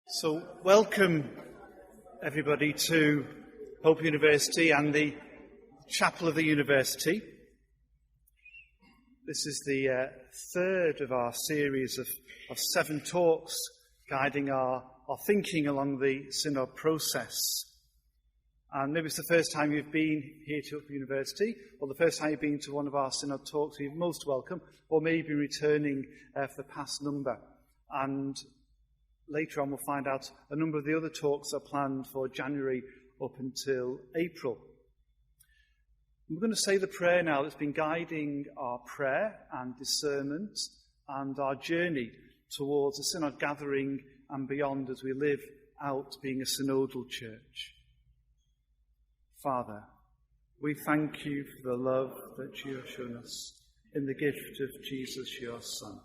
So welcome everybody to Hope University and the Chapel of the University. This is the third of our series of 7 talks guiding our thinking along the Synod process. And maybe it's the first time you've been here to Hope University, or the first time you've been to one of our Synod talks. You're most welcome, or maybe returning for the past number. And later on, we'll find out a number of the other talks are planned for January up until April. We're going to say the prayer now that's been guiding our prayer and discernment and our journey towards a synod gathering and beyond as we live out being a synodal church. Father, we thank you for the love that you have shown us in the gift of Jesus, your Son.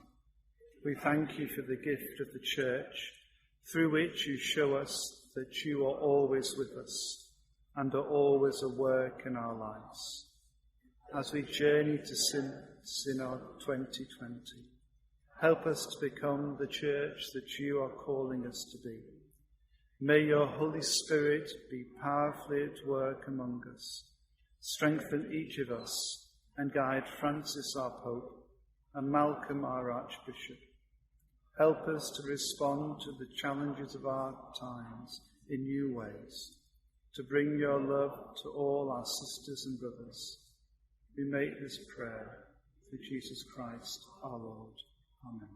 We thank you for the gift of the church, through which you show us that you are always with us and are always at work in our lives. As we journey to Synod 2020, help us to become the church that you are calling us to be. May your Holy Spirit be powerfully at work among us, strengthen each of us, and guide Francis, our Pope, and Malcolm, our Archbishop. Help us to respond to the challenges of our times in new ways, to bring your love to all our sisters and brothers. We make this prayer through Jesus Christ, our Lord. Amen.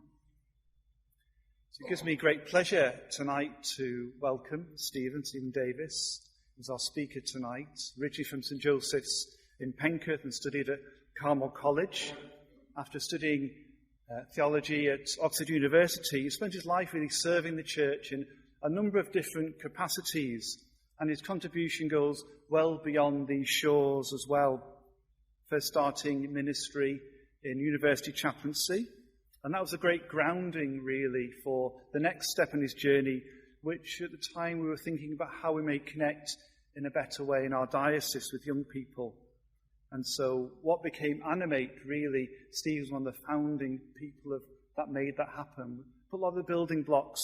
So it gives me great pleasure tonight to welcome Stephen Davies as our speaker tonight, originally from St Joseph's in Penkirk and studied at Carmel College. After studying theology at Oxford University, he spent his life really serving the church in a number of different capacities, and his contribution goes well beyond these shores as well. First starting ministry in university chaplaincy, and that was a great grounding really for the next step in his journey, which at the time we were thinking about how we may connect in a better way in our diocese with young people. And so what became Animate, really, Steve was one of the founding people that made that happen. Put a lot of the building blocks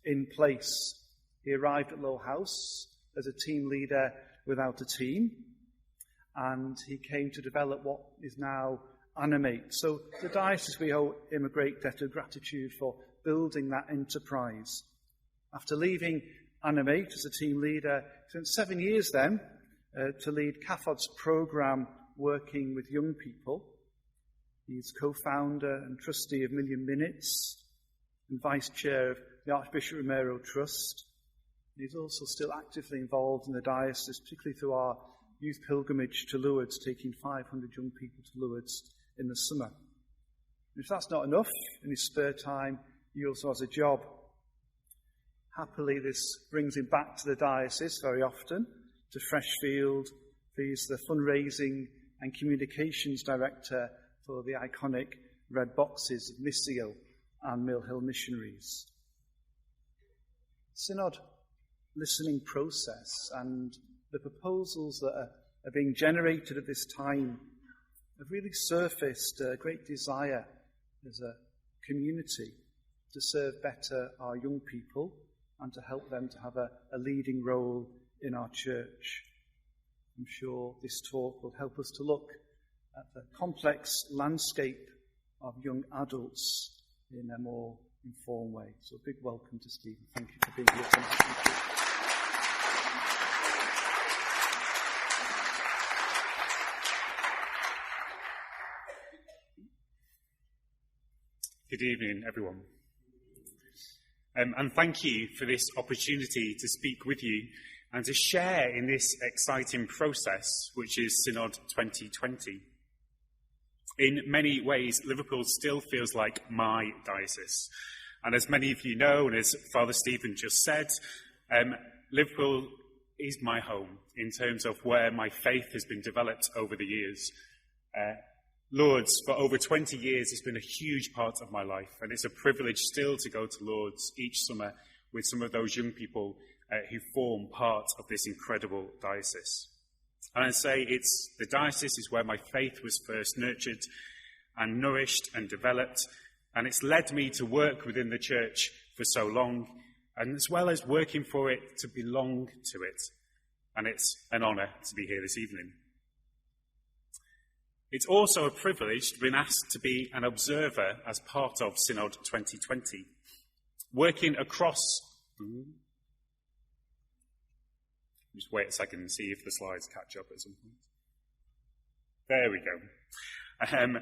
in place. He arrived at Low House as a team leader without a team, and he came to develop what is now Animate. So the diocese, we owe him a great debt of gratitude for building that enterprise. After leaving Animate as a team leader, he spent 7 years then to lead CAFOD's programme working with young people. He's co-founder and trustee of Million Minutes and vice chair of the Archbishop Romero Trust. He's also still actively involved in the diocese, particularly through our youth pilgrimage to Lourdes, taking 500 young people to Lourdes in the summer. And if that's not enough, in his spare time, he also has a job. Happily, this brings him back to the diocese very often, to Freshfield. He's the fundraising and communications director for the iconic red boxes of Missio and Mill Hill Missionaries. Synod listening process and the proposals that are being generated at this time have really surfaced a great desire as a community to serve better our young people and to help them to have a leading role in our church. I'm sure this talk will help us to look at the complex landscape of young adults in a more informed way. So a big welcome to Stephen. Thank you for being here tonight. Good evening, everyone. And thank you for this opportunity to speak with you and to share in this exciting process, which is Synod 2020. In many ways, Liverpool still feels like my diocese. And as many of you know, and as Father Stephen just said, Liverpool is my home in terms of where my faith has been developed over the years. Lourdes, for over 20 years, has been a huge part of my life, and it's a privilege still to go to Lourdes each summer with some of those young people who form part of this incredible diocese. And I'd say the diocese is where my faith was first nurtured and nourished and developed, and it's led me to work within the church for so long, and as well as working for it to belong to it. And it's an honour to be here this evening. It's also a privilege to be asked to be an observer as part of Synod 2020, working across... Just wait a second and see if the slides catch up at some point. There we go.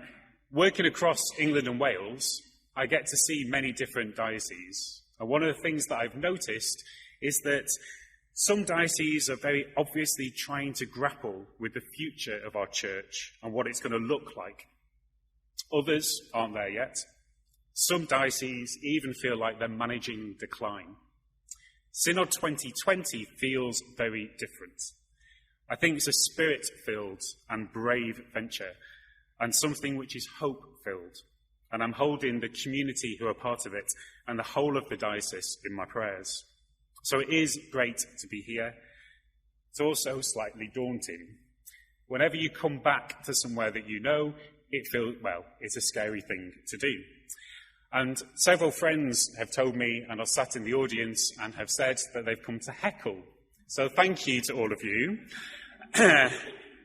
Working across England and Wales, I get to see many different dioceses. And one of the things that I've noticed is that some dioceses are very obviously trying to grapple with the future of our church and what it's going to look like. Others aren't there yet. Some dioceses even feel like they're managing decline. Synod 2020 feels very different. I think it's a spirit-filled and brave venture, and something which is hope-filled. And I'm holding the community who are part of it and the whole of the diocese in my prayers. So it is great to be here. It's also slightly daunting. Whenever you come back to somewhere that you know, it feels, well, it's a scary thing to do. And several friends have told me, and are sat in the audience, and have said that they've come to heckle. So thank you to all of you. I'm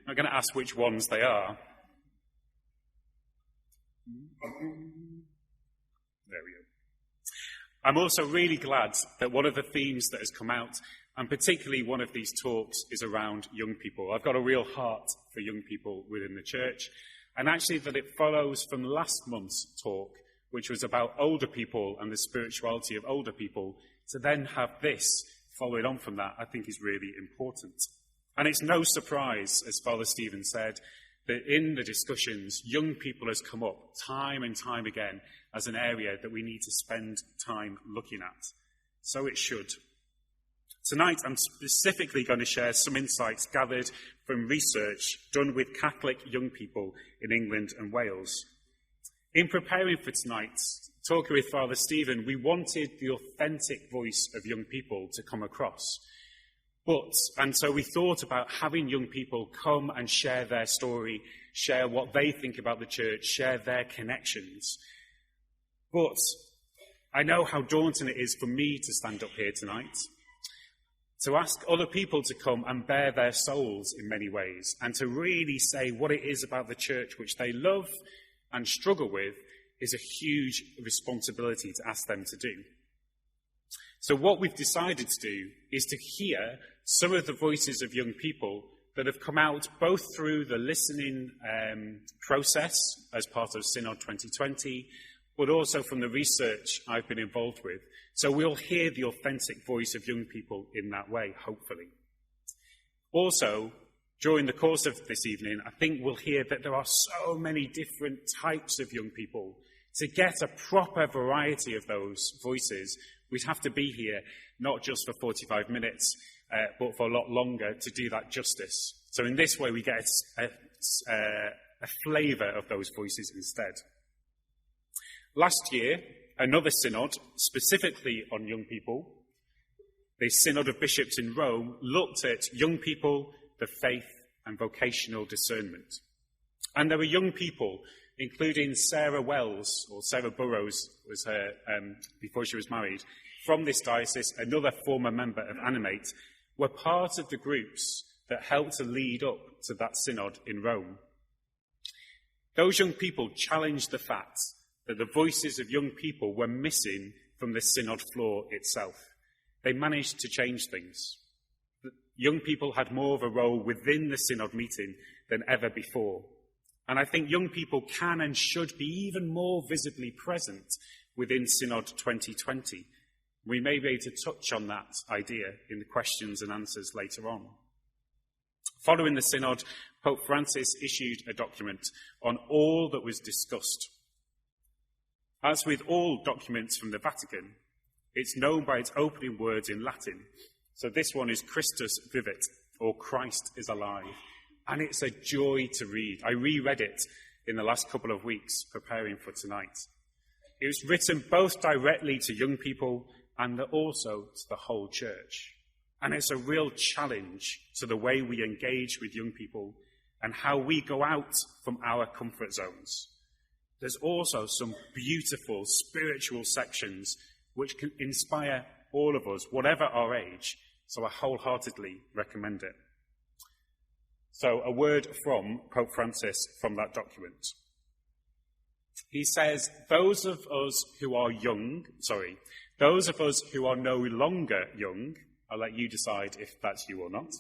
going to ask which ones they are. There we go. I'm also really glad that one of the themes that has come out, and particularly one of these talks, is around young people. I've got a real heart for young people within the church, and actually that it follows from last month's talk, which was about older people and the spirituality of older people, to then have this following on from that, I think is really important. And it's no surprise, as Father Stephen said, that in the discussions, young people has come up time and time again as an area that we need to spend time looking at. So it should. Tonight, I'm specifically going to share some insights gathered from research done with Catholic young people in England and Wales. In preparing for tonight's talking with Father Stephen, we wanted the authentic voice of young people to come across. And so we thought about having young people come and share their story, share what they think about the church, share their connections. But I know how daunting it is for me to stand up here tonight, to ask other people to come and bare their souls in many ways, and to really say what it is about the church which they love and struggle with is a huge responsibility to ask them to do. So what we've decided to do is to hear some of the voices of young people that have come out both through the listening process as part of Synod 2020, but also from the research I've been involved with. So we'll hear the authentic voice of young people in that way, hopefully. Also, during the course of this evening, I think we'll hear that there are so many different types of young people. To get a proper variety of those voices, we'd have to be here not just for 45 minutes, but for a lot longer to do that justice. So in this way, we get a flavour of those voices instead. Last year, another synod, specifically on young people, the Synod of Bishops in Rome, looked at young people, the faith and vocational discernment. And there were young people, including Sarah Wells, or Sarah Burrows was her before she was married, from this diocese, another former member of Animate, were part of the groups that helped to lead up to that synod in Rome. Those young people challenged the fact that the voices of young people were missing from the synod floor itself. They managed to change things. Young people had more of a role within the synod meeting than ever before. And I think young people can and should be even more visibly present within Synod 2020. We may be able to touch on that idea in the questions and answers later on. Following the synod, Pope Francis issued a document on all that was discussed. As with all documents from the Vatican, it's known by its opening words in Latin. So this one is Christus vivit, or Christ is alive. And it's a joy to read. I reread it in the last couple of weeks preparing for tonight. It was written both directly to young people and also to the whole church. And it's a real challenge to the way we engage with young people and how we go out from our comfort zones. There's also some beautiful spiritual sections which can inspire all of us, whatever our age, so I wholeheartedly recommend it. So a word from Pope Francis from that document. He says, those of us who are no longer young, I'll let you decide if that's you or not.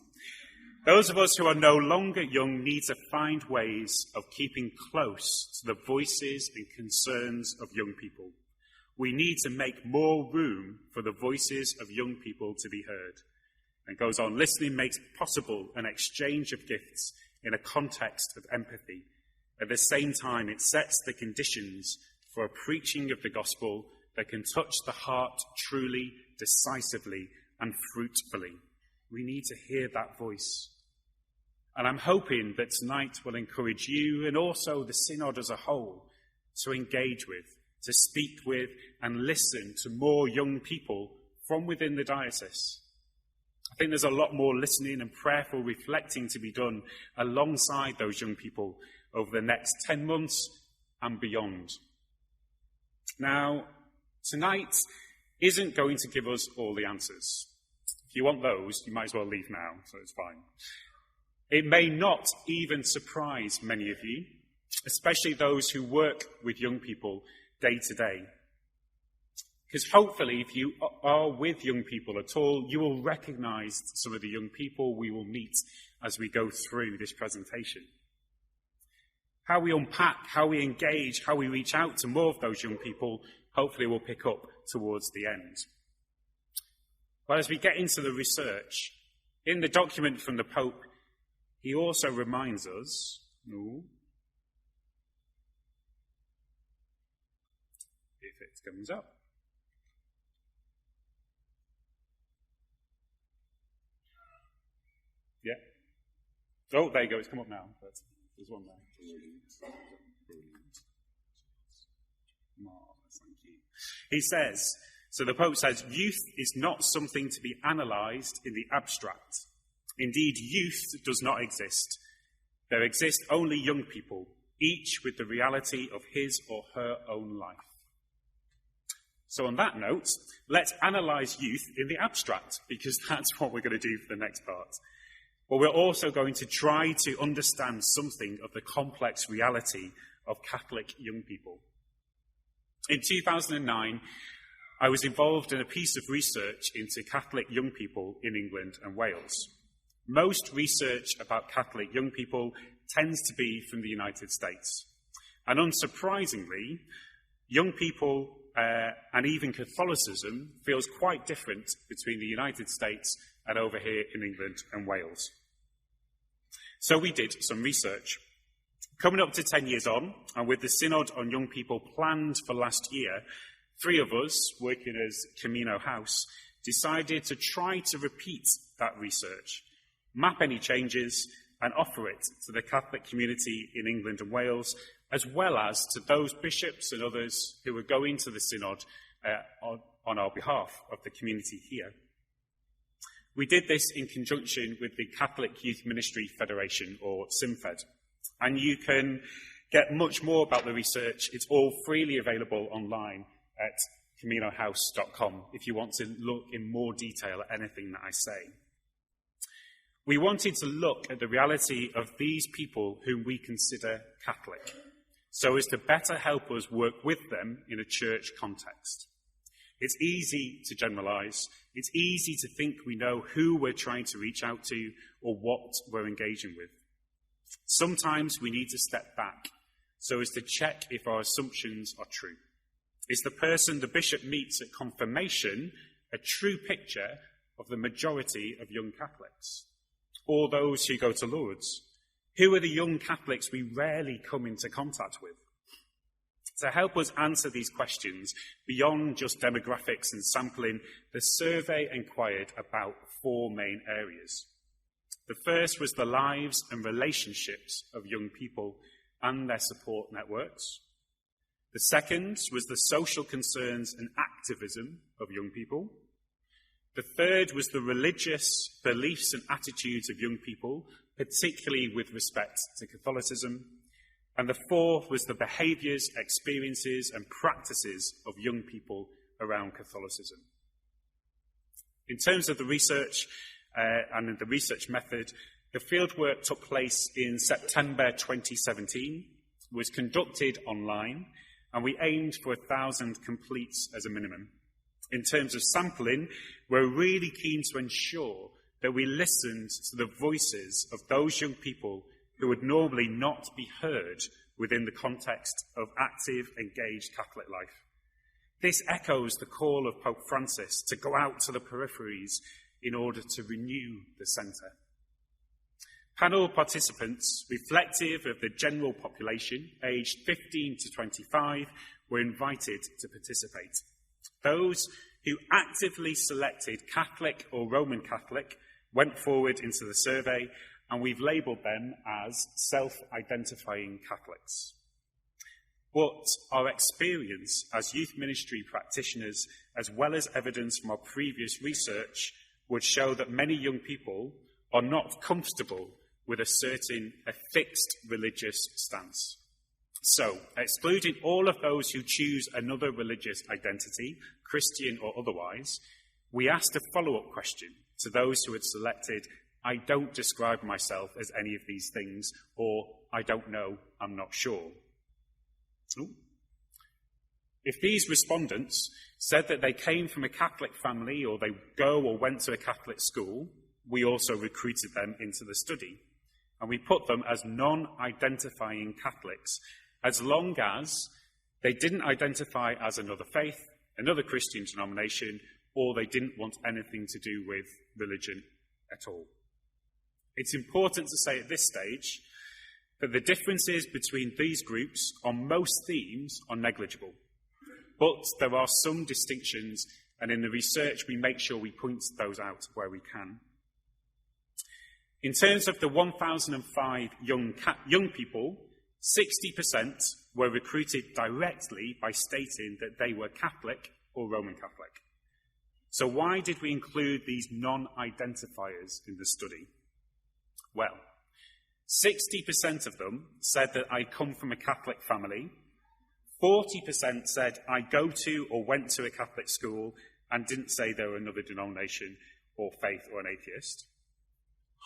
Those of us who are no longer young need to find ways of keeping close to the voices and concerns of young people. We need to make more room for the voices of young people to be heard. And goes on, listening makes possible an exchange of gifts in a context of empathy. At the same time, it sets the conditions for a preaching of the gospel that can touch the heart truly, decisively, and fruitfully. We need to hear that voice. And I'm hoping that tonight will encourage you and also the Synod as a whole to engage with, to speak with, and listen to more young people from within the diocese. I think there's a lot more listening and prayerful reflecting to be done alongside those young people over the next 10 months and beyond. Now, tonight isn't going to give us all the answers. If you want those, you might as well leave now, so it's fine. It may not even surprise many of you, especially those who work with young people day to day. Because hopefully, if you are with young people at all, you will recognise some of the young people we will meet as we go through this presentation. How we unpack, how we engage, how we reach out to more of those young people, hopefully we'll pick up towards the end. But as we get into the research, in the document from the Pope, he also reminds us, if it comes up, yeah. Oh, there you go, it's come up now. There's one there. Marvellous, thank you. He says, so the Pope says, youth is not something to be analysed in the abstract. Indeed, youth does not exist. There exist only young people, each with the reality of his or her own life. So on that note, let's analyse youth in the abstract, because that's what we're going to do for the next part. But we're also going to try to understand something of the complex reality of Catholic young people. In 2009, I was involved in a piece of research into Catholic young people in England and Wales. Most research about Catholic young people tends to be from the United States. And unsurprisingly, young people and even Catholicism feels quite different between the United States and over here in England and Wales. So we did some research. Coming up to 10 years on, and with the Synod on Young People planned for last year, 3 of us, working as Camino House, decided to try to repeat that research, map any changes, and offer it to the Catholic community in England and Wales, as well as to those bishops and others who were going to the Synod on our behalf of the community here. We did this in conjunction with the Catholic Youth Ministry Federation, or SYMFED. And you can get much more about the research. It's all freely available online at caminohouse.com if you want to look in more detail at anything that I say. We wanted to look at the reality of these people whom we consider Catholic, so as to better help us work with them in a church context. It's easy to generalise. It's easy to think we know who we're trying to reach out to or what we're engaging with. Sometimes we need to step back so as to check if our assumptions are true. Is the person the bishop meets at confirmation a true picture of the majority of young Catholics? Or those who go to Lourdes? Who are the young Catholics we rarely come into contact with? To help us answer these questions, beyond just demographics and sampling, the survey inquired about 4 main areas. The first was the lives and relationships of young people and their support networks. The second was the social concerns and activism of young people. The third was the religious beliefs and attitudes of young people, particularly with respect to Catholicism. And the fourth was the behaviours, experiences and practices of young people around Catholicism. In terms of the research and the research method, the fieldwork took place in September 2017, was conducted online, and we aimed for 1,000 completes as a minimum. In terms of sampling, we're really keen to ensure that we listened to the voices of those young people who would normally not be heard within the context of active, engaged Catholic life. This echoes the call of Pope Francis to go out to the peripheries in order to renew the centre. Panel participants, reflective of the general population, aged 15 to 25, were invited to participate. Those who actively selected Catholic or Roman Catholic went forward into the survey, and we've labelled them as self-identifying Catholics. But our experience as youth ministry practitioners, as well as evidence from our previous research, would show that many young people are not comfortable with a fixed religious stance. So, excluding all of those who choose another religious identity, Christian or otherwise, we asked a follow-up question to those who had selected, I don't describe myself as any of these things, or I don't know, I'm not sure. Ooh. If these respondents said that they came from a Catholic family or they go or went to a Catholic school, we also recruited them into the study. And we put them as non-identifying Catholics, as long as they didn't identify as another faith, another Christian denomination, or they didn't want anything to do with religion at all. It's important to say at this stage that the differences between these groups on most themes are negligible. But there are some distinctions, and in the research we make sure we point those out where we can. In terms of the 1,005 young people, 60% were recruited directly by stating that they were Catholic or Roman Catholic. So why did we include these non-identifiers in the study? Well, 60% of them said that I come from a Catholic family, 40% said I go to or went to a Catholic school and didn't say they were another denomination or faith or an atheist.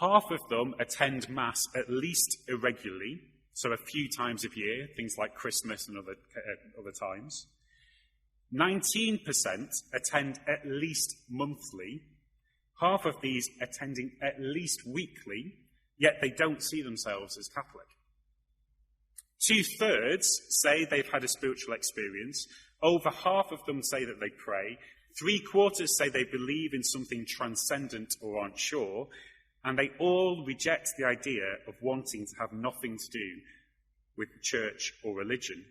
Half of them attend Mass at least irregularly, so a few times a year, things like Christmas and other times. 19% attend at least monthly, half of these attending at least weekly, yet they don't see themselves as Catholic. 2/3 say they've had a spiritual experience, over half of them say that they pray, 3/4 say they believe in something transcendent or aren't sure, and they all reject the idea of wanting to have nothing to do with the church or religion.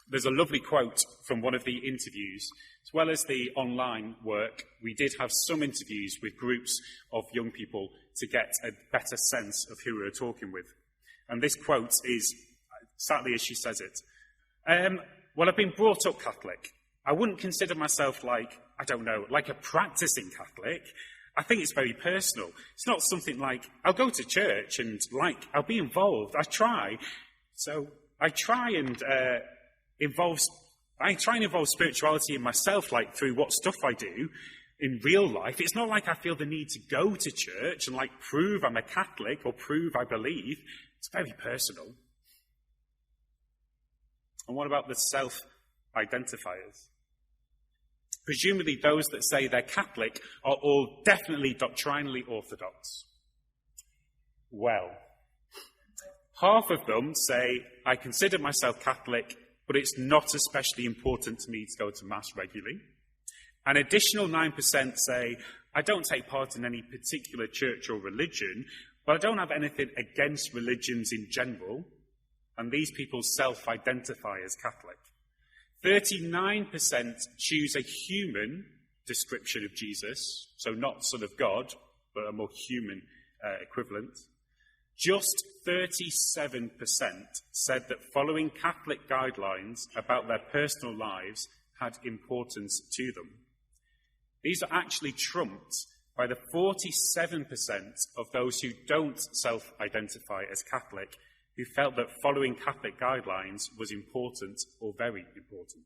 There's a lovely quote from one of the interviews. As well as the online work, we did have some interviews with groups of young people to get a better sense of who we were talking with. And this quote is, sadly as she says it, well, I've been brought up Catholic. I wouldn't consider myself like a practicing Catholic. I think it's very personal. It's not something like, I'll go to church and I'll be involved. I try. So I try and involve spirituality in myself, through what stuff I do in real life. It's not like I feel the need to go to church and prove I'm a Catholic or prove I believe. It's very personal. And what about the self-identifiers? Presumably those that say they're Catholic are all definitely doctrinally orthodox. Well, half of them say, I consider myself Catholic, but it's not especially important to me to go to Mass regularly. An additional 9% say, I don't take part in any particular church or religion, but I don't have anything against religions in general, and these people self-identify as Catholic. 39% choose a human description of Jesus, so not Son of God, but a more human equivalent. Just 37% said that following Catholic guidelines about their personal lives had importance to them. These are actually trumped by the 47% of those who don't self-identify as Catholic, who felt that following Catholic guidelines was important or very important.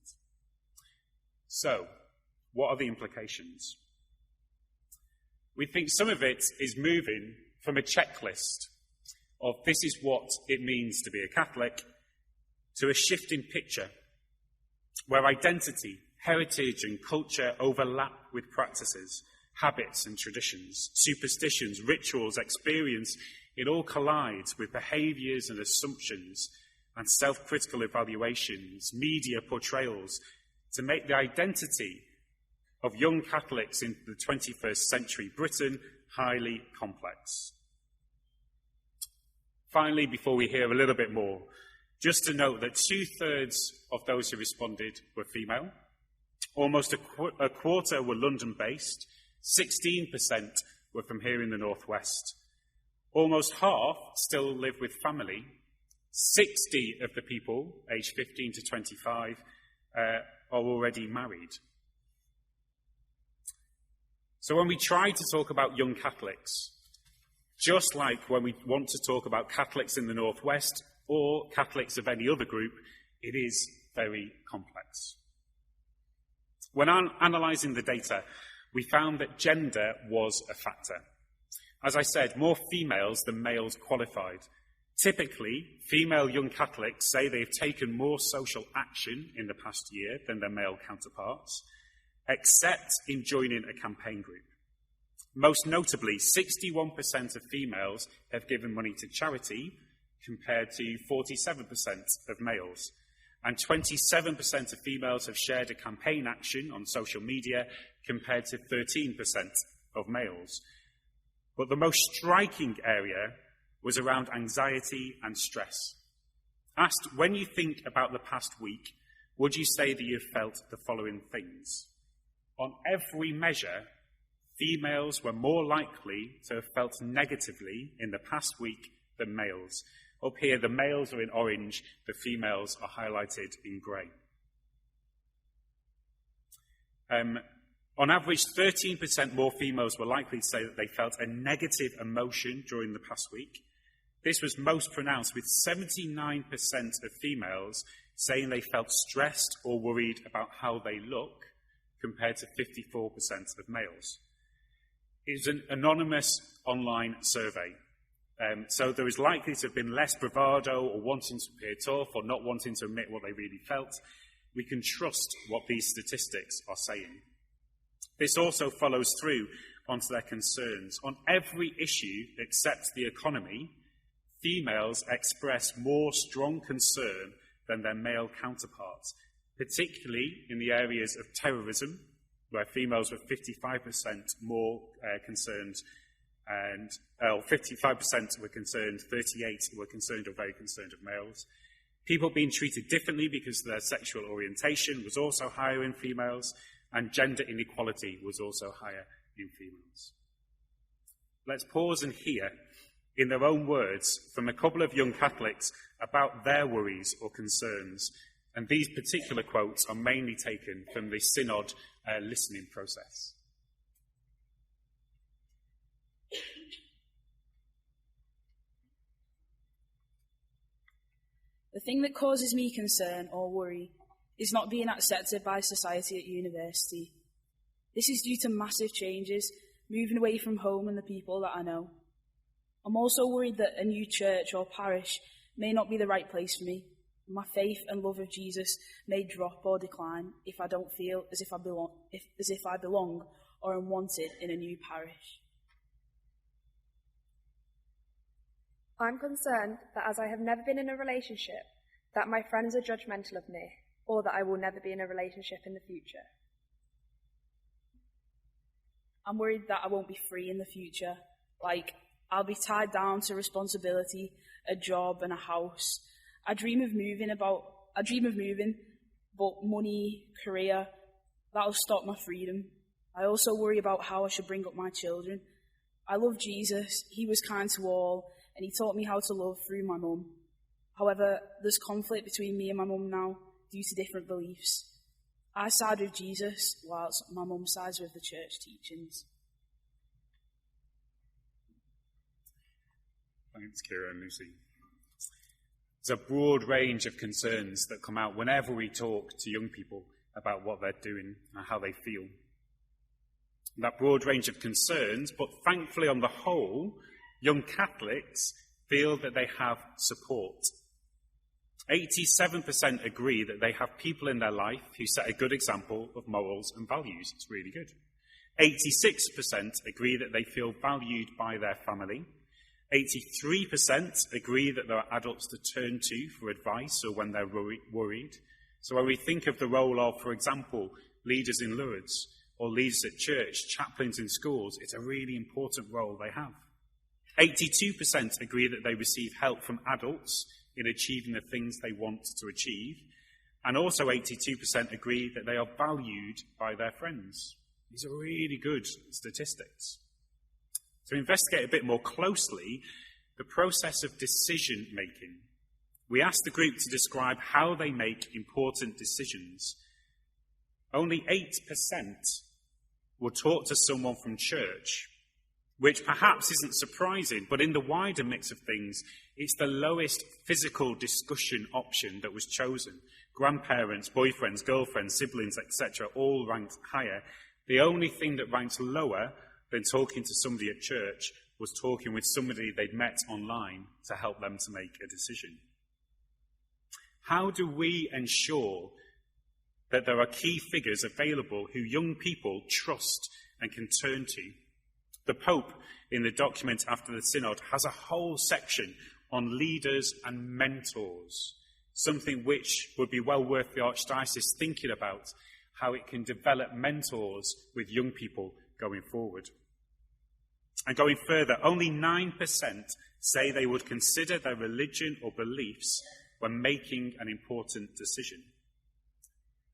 So, what are the implications? we think some of it is moving from a checklist of this is what it means to be a Catholic to a shifting picture where identity, heritage and culture overlap with practices, habits and traditions, superstitions, rituals, experience. It all collides with behaviours and assumptions and self-critical evaluations, media portrayals, to make the identity of young Catholics in the 21st century Britain highly complex. Finally, before we hear a little bit more, just to note that 2/3 of those who responded were female, almost a quarter were London-based, 16% were from here in the northwest, almost half still live with family, 60 of the people aged 15 to 25 are already married. So when we try to talk about young Catholics, just like when we want to talk about Catholics in the northwest or Catholics of any other group, it is very complex. When analysing the data, we found that gender was a factor. As I said, more females than males qualified. Typically, female young Catholics say they've taken more social action in the past year than their male counterparts, except in joining a campaign group. Most notably, 61% of females have given money to charity, compared to 47% of males. And 27% of females have shared a campaign action on social media, compared to 13% of males. But the most striking area was around anxiety and stress. Asked, when you think about the past week, would you say that you've felt the following things? On every measure, females were more likely to have felt negatively in the past week than males. Up here, the males are in orange, the females are highlighted in grey. On average, 13% more females were likely to say that they felt a negative emotion during the past week. This was most pronounced, with 79% of females saying they felt stressed or worried about how they look, compared to 54% of males. It was an anonymous online survey, so there is likely to have been less bravado or wanting to appear tough or not wanting to admit what they really felt. We can trust what these statistics are saying. This also follows through onto their concerns. On every issue except the economy, females express more strong concern than their male counterparts, particularly in the areas of terrorism, where females were 55% more concerned, and 55% were concerned, 38% were concerned or very concerned of males. People being treated differently because of their sexual orientation was also higher in females, and gender inequality was also higher in females. Let's pause and hear, in their own words, from a couple of young Catholics about their worries or concerns. And these particular quotes are mainly taken from the Synod listening process. The thing that causes me concern or worry is not being accepted by society at university. This is due to massive changes, moving away from home and the people that I know. I'm also worried that a new church or parish may not be the right place for me. My faith and love of Jesus may drop or decline if I don't feel as if I belong or am wanted in a new parish. I'm concerned that as I have never been in a relationship, that my friends are judgmental of me, or that I will never be in a relationship in the future. I'm worried that I won't be free in the future. Like, I'll be tied down to responsibility, a job and a house. I dream of moving, but money, career, that'll stop my freedom. I also worry about how I should bring up my children. I love Jesus, he was kind to all, and he taught me how to love through my mum. However, there's conflict between me and my mum now due to different beliefs. I side with Jesus, whilst my mum sides with the church teachings. Thanks, Kira and Lucy. There's a broad range of concerns that come out whenever we talk to young people about what they're doing and how they feel. that broad range of concerns, but thankfully on the whole, young Catholics feel that they have support. 87% agree that they have people in their life who set a good example of morals and values. It's really good. 86% agree that they feel valued by their family. 83% agree that there are adults to turn to for advice or when they're worried. So when we think of the role of, for example, leaders in Lourdes or leaders at church, chaplains in schools, it's a really important role they have. 82% agree that they receive help from adults in achieving the things they want to achieve. And also 82% agree that they are valued by their friends. These are really good statistics. To investigate a bit more closely the process of decision-making, we asked the group to describe how they make important decisions. Only 8% will talk to someone from church, which perhaps isn't surprising, but in the wider mix of things, it's the lowest physical discussion option that was chosen. Grandparents, boyfriends, girlfriends, siblings, etc., all ranked higher. The only thing that ranked lower than talking to somebody at church was talking with somebody they'd met online to help them to make a decision. How do we ensure that there are key figures available who young people trust and can turn to? The Pope, in the document after the Synod, has a whole section on leaders and mentors, something which would be well worth the Archdiocese thinking about, how it can develop mentors with young people going forward. And going further, only 9% say they would consider their religion or beliefs when making an important decision.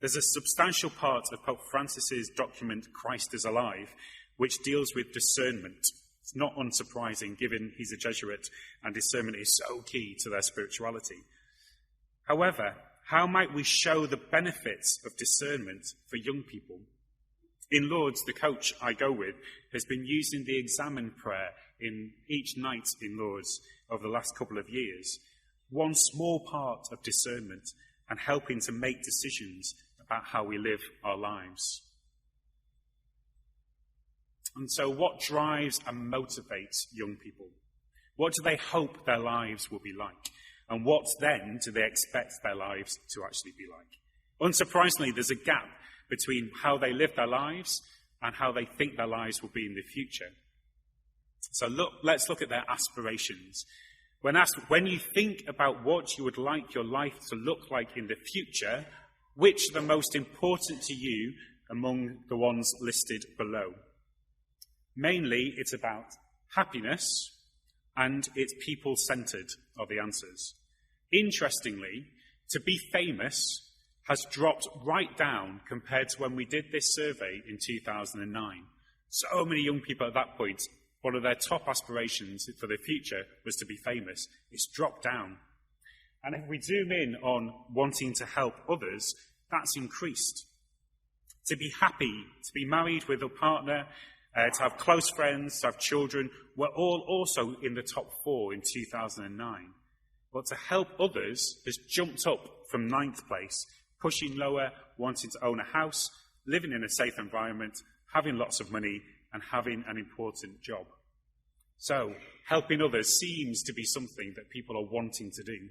There's a substantial part of Pope Francis's document, Christ is Alive, which deals with discernment. It's not unsurprising, given he's a Jesuit, and discernment is so key to their spirituality. However, how might we show the benefits of discernment for young people? In Lourdes, the coach I go with has been using the examen prayer in each night in Lourdes over the last couple of years. One small part of discernment and helping to make decisions about how we live our lives. And so what drives and motivates young people? What do they hope their lives will be like? And what then do they expect their lives to actually be like? Unsurprisingly, there's a gap between how they live their lives and how they think their lives will be in the future. So let's look at their aspirations. When asked, when you think about what you would like your life to look like in the future, which are the most important to you among the ones listed below? Mainly, it's about happiness and it's people-centred are the answers. Interestingly, to be famous has dropped right down compared to when we did this survey in 2009. So many young people at that point, one of their top aspirations for the future was to be famous. It's dropped down. And if we zoom in on wanting to help others, that's increased. To be happy, to be married with a partner, to have close friends, to have children, were all also in the top 4 in 2009. But to help others has jumped up from 9th place, pushing lower, wanting to own a house, living in a safe environment, having lots of money, and having an important job. So, helping others seems to be something that people are wanting to do.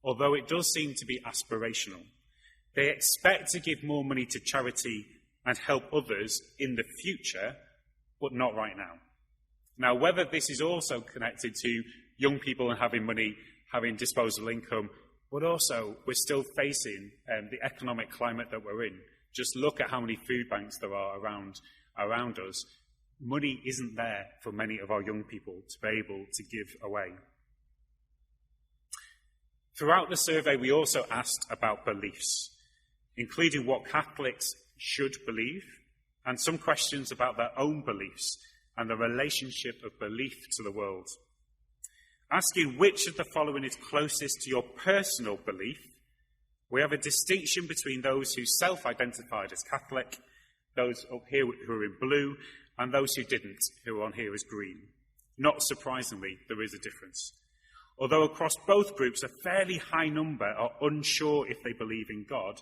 Although it does seem to be aspirational. They expect to give more money to charity and help others in the future, but not right now. Now, whether this is also connected to young people and having money, having disposable income, but also we're still facing the economic climate that we're in. Just look at how many food banks there are around us. Money isn't there for many of our young people to be able to give away. Throughout the survey, we also asked about beliefs, including what Catholics should believe, and some questions about their own beliefs and the relationship of belief to the world. Asking which of the following is closest to your personal belief, we have a distinction between those who self-identified as Catholic, those up here who are in blue, and those who didn't, who are on here as green. Not surprisingly, there is a difference. Although across both groups, a fairly high number are unsure if they believe in God,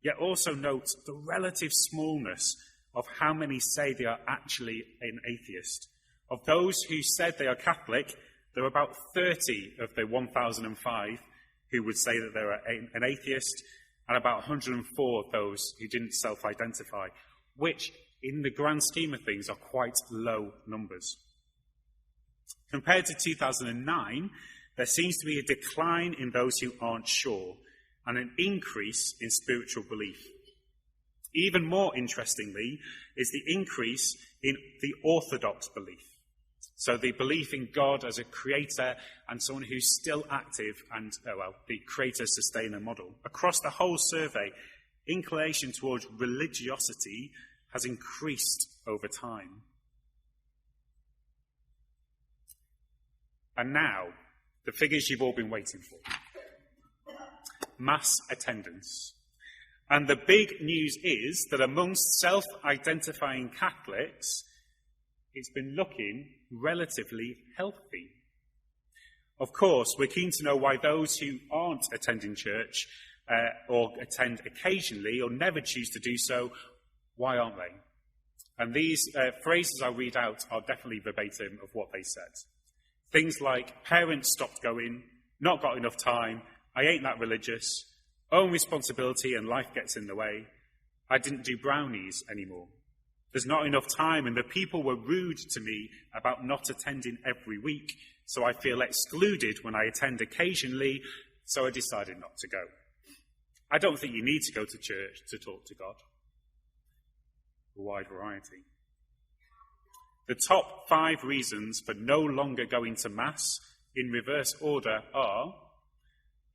yet also note the relative smallness of how many say they are actually an atheist. Of those who said they are Catholic, there are about 30 of the 1,005 who would say that they're an atheist, and about 104 of those who didn't self-identify, which, in the grand scheme of things, are quite low numbers. Compared to 2009, there seems to be a decline in those who aren't sure, and an increase in spiritual belief. Even more interestingly is the increase in the orthodox belief. So the belief in God as a creator and someone who's still active and, the creator-sustainer model. Across the whole survey, inclination towards religiosity has increased over time. And now, the figures you've all been waiting for. Mass attendance. And the big news is that amongst self-identifying Catholics, it's been looking relatively healthy. Of course, we're keen to know why those who aren't attending church or attend occasionally or never choose to do so, why aren't they? And these phrases I read out are definitely verbatim of what they said. Things like, parents stopped going, not got enough time, I ain't that religious, own responsibility and life gets in the way, I didn't do brownies anymore. There's not enough time, and the people were rude to me about not attending every week, so I feel excluded when I attend occasionally, so I decided not to go. I don't think you need to go to church to talk to God. A wide variety. The top 5 reasons for no longer going to Mass, in reverse order, are: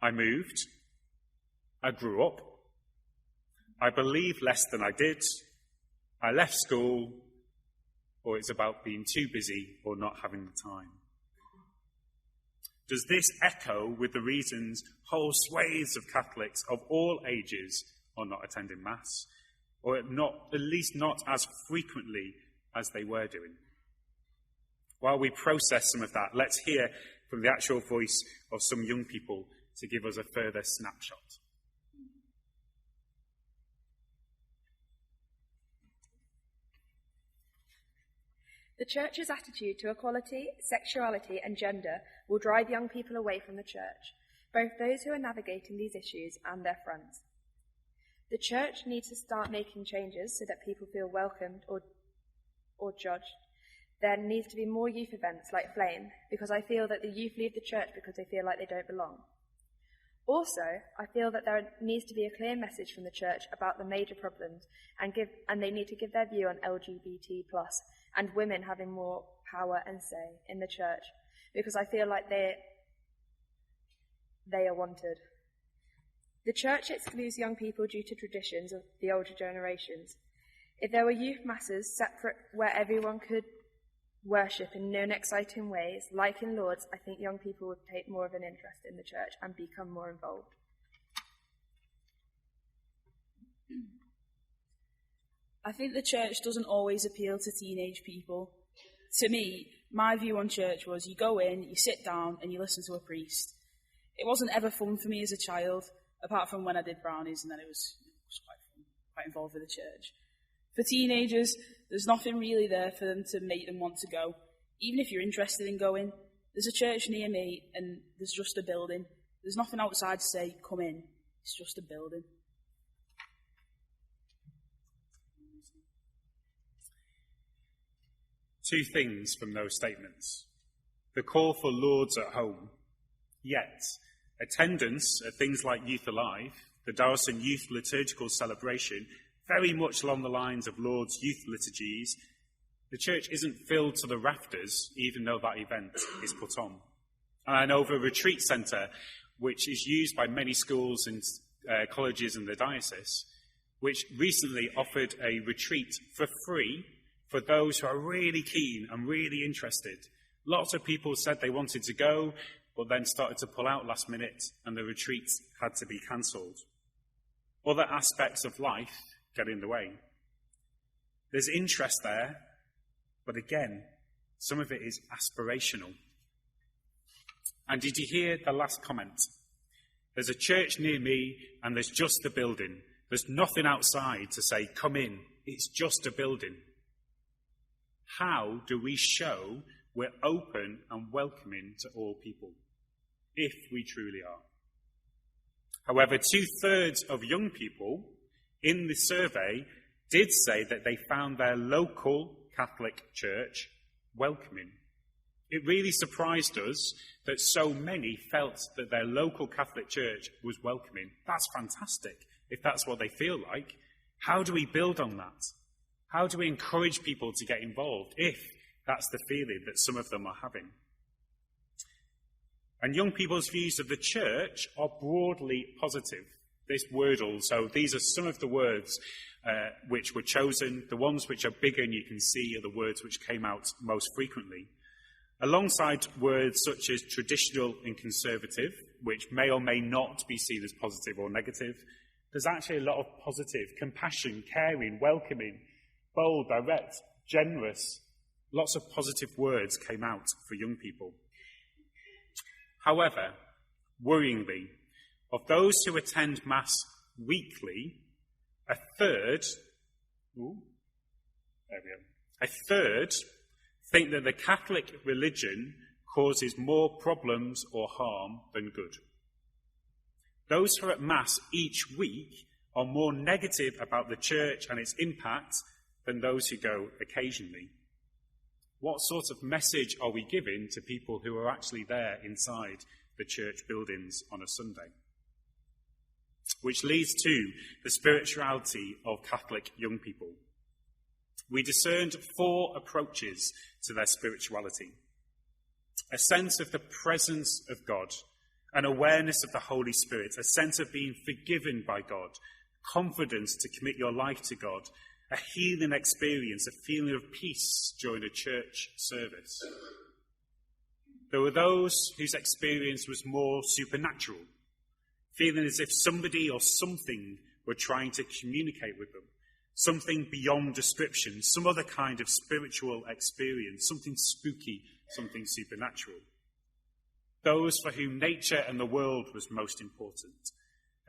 I moved, I grew up, I believe less than I did, I left school, or it's about being too busy or not having the time. Does this echo with the reasons whole swathes of Catholics of all ages are not attending Mass, or at least not as frequently as they were doing? While we process some of that, let's hear from the actual voice of some young people to give us a further snapshot. The Church's attitude to equality, sexuality and gender will drive young people away from the Church, both those who are navigating these issues and their friends. The Church needs to start making changes so that people feel welcomed or judged. There needs to be more youth events like Flame, because I feel that the youth leave the Church because they feel like they don't belong. Also, I feel that there needs to be a clear message from the Church about the major problems, and they need to give their view on LGBT+, and women having more power and say in the Church, because I feel like they are wanted. The Church excludes young people due to traditions of the older generations. If there were youth masses separate where everyone could worship in new and exciting ways, like in Lourdes, I think young people would take more of an interest in the Church and become more involved. I think the Church doesn't always appeal to teenage people. To me, my view on church was you go in, you sit down, and you listen to a priest. It wasn't ever fun for me as a child, apart from when I did brownies, and then it was quite fun, quite involved with the church. For teenagers, there's nothing really there for them to make them want to go. Even if you're interested in going, there's a church near me, and there's just a building. There's nothing outside to say, come in. It's just a building. Two things from those statements. The call for Lourdes at home, yet attendance at things like Youth Alive, the Darrison Youth Liturgical Celebration, very much along the lines of Lourdes youth liturgies, the church isn't filled to the rafters, even though that event is put on. And I know of a retreat centre, which is used by many schools and colleges in the diocese, which recently offered a retreat for free for those who are really keen and really interested. Lots of people said they wanted to go, but then started to pull out last minute, and the retreat had to be cancelled. Other aspects of life get in the way. There's interest there, but again, some of it is aspirational. And did you hear the last comment? There's a church near me, and there's just the building. There's nothing outside to say, come in, it's just a building. How do we show we're open and welcoming to all people, if we truly are? However, 2/3 of young people in the survey did say that they found their local Catholic church welcoming. It really surprised us that so many felt that their local Catholic church was welcoming. That's fantastic, if that's what they feel like. How do we build on that? How do we encourage people to get involved if that's the feeling that some of them are having? And young people's views of the church are broadly positive. This wordle, so these are some of the words which were chosen. The ones which are bigger and you can see are the words which came out most frequently. Alongside words such as traditional and conservative, which may or may not be seen as positive or negative, there's actually a lot of positive: compassion, caring, welcoming, bold, direct, generous. Lots of positive words came out for young people. However, worryingly, of those who attend Mass weekly, a third think that the Catholic religion causes more problems or harm than good. Those who are at Mass each week are more negative about the church and its impact than those who go occasionally. What sort of message are we giving to people who are actually there inside the church buildings on a Sunday? Which leads to the spirituality of Catholic young people. We discerned 4 approaches to their spirituality: a sense of the presence of God, an awareness of the Holy Spirit, a sense of being forgiven by God, confidence to commit your life to God, a healing experience, a feeling of peace during a church service. There were those whose experience was more supernatural, feeling as if somebody or something were trying to communicate with them, something beyond description, some other kind of spiritual experience, something spooky, something supernatural. Those for whom nature and the world was most important,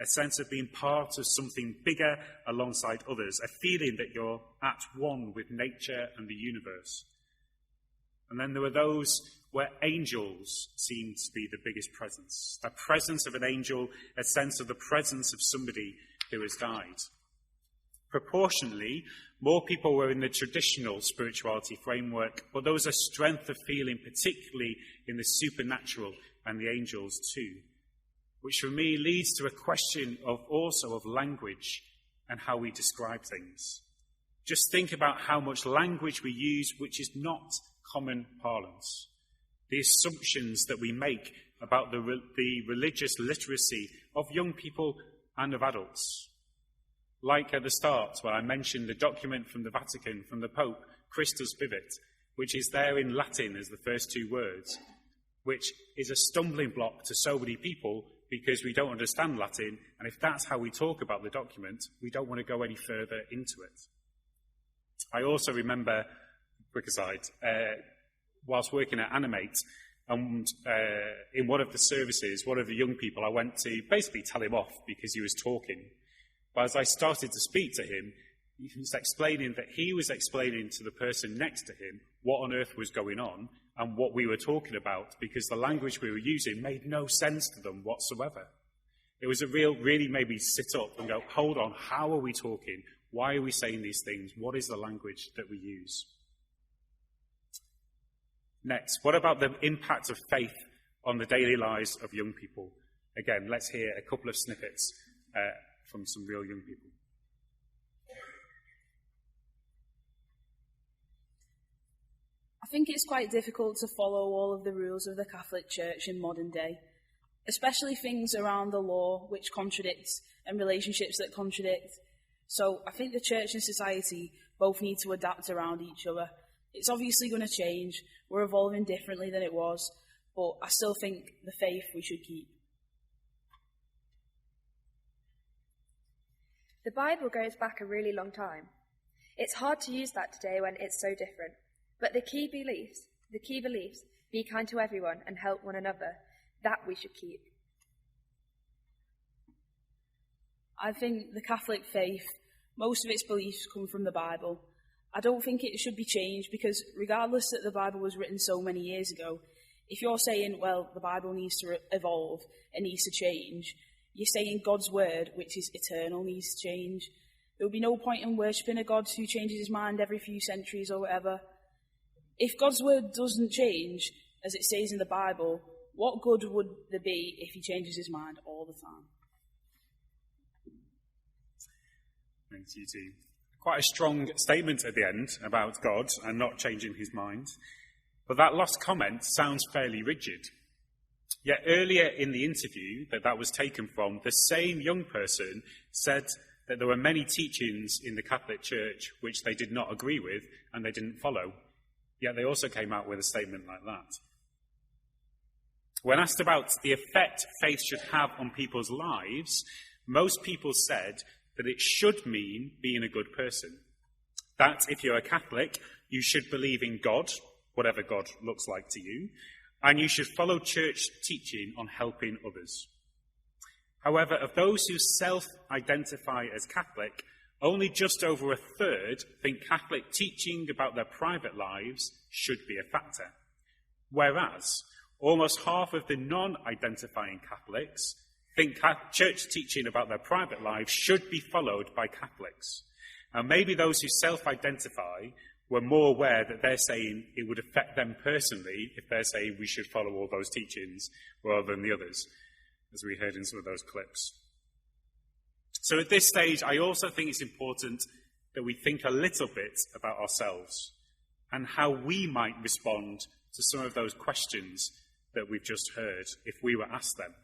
a sense of being part of something bigger alongside others, a feeling that you're at one with nature and the universe. And then there were those where angels seemed to be the biggest presence, the presence of an angel, a sense of the presence of somebody who has died. Proportionally, more people were in the traditional spirituality framework, but there was a strength of feeling, particularly in the supernatural and the angels too, which for me leads to a question of also of language and how we describe things. Just think about how much language we use which is not common parlance. The assumptions that we make about the religious literacy of young people and of adults. Like at the start, where I mentioned the document from the Vatican, from the Pope, Christus Vivit, which is there in Latin as the first 2 words, which is a stumbling block to so many people because we don't understand Latin, and if that's how we talk about the document, we don't want to go any further into it. I also remember, quick aside, whilst working at Animate, and in one of the services, one of the young people, I went to basically tell him off because he was talking. But as I started to speak to him, he was explaining that he was explaining to the person next to him what on earth was going on and what we were talking about, because the language we were using made no sense to them whatsoever. It was really made me sit up and go, hold on, how are we talking? Why are we saying these things? What is the language that we use? Next, what about the impact of faith on the daily lives of young people? Again, let's hear a couple of snippets from some real young people. I think it's quite difficult to follow all of the rules of the Catholic Church in modern day, especially things around the law which contradicts and relationships that contradict. So I think the Church and society both need to adapt around each other. It's obviously going to change. We're evolving differently than it was, but I still think the faith we should keep. The Bible goes back a really long time. It's hard to use that today when it's so different. But the key beliefs, be kind to everyone and help one another, that we should keep. I think the Catholic faith Most of its beliefs come from the Bible. I don't think it should be changed because regardless that the Bible was written so many years ago, if you're saying, well, the Bible needs to evolve, it needs to change, you're saying God's word, which is eternal, needs to change. There would be no point in worshipping a God who changes his mind every few centuries or whatever. If God's word doesn't change, as it says in the Bible, what good would there be if he changes his mind all the time? Thanks, you too. Quite a strong statement at the end about God and not changing his mind. But that last comment sounds fairly rigid. Yet earlier in the interview that was taken from, the same young person said that there were many teachings in the Catholic Church which they did not agree with and they didn't follow. Yet they also came out with a statement like that. When asked about the effect faith should have on people's lives, most people said that it should mean being a good person. That if you're a Catholic, you should believe in God, whatever God looks like to you, and you should follow church teaching on helping others. However, of those who self-identify as Catholic, only just over a third think Catholic teaching about their private lives should be a factor, whereas almost half of the non-identifying Catholics think church teaching about their private lives should be followed by Catholics. And maybe those who self-identify were more aware that they're saying it would affect them personally if they're saying we should follow all those teachings rather than the others, as we heard in some of those clips. So at this stage, I also think it's important that we think a little bit about ourselves and how we might respond to some of those questions that we've just heard if we were asked them.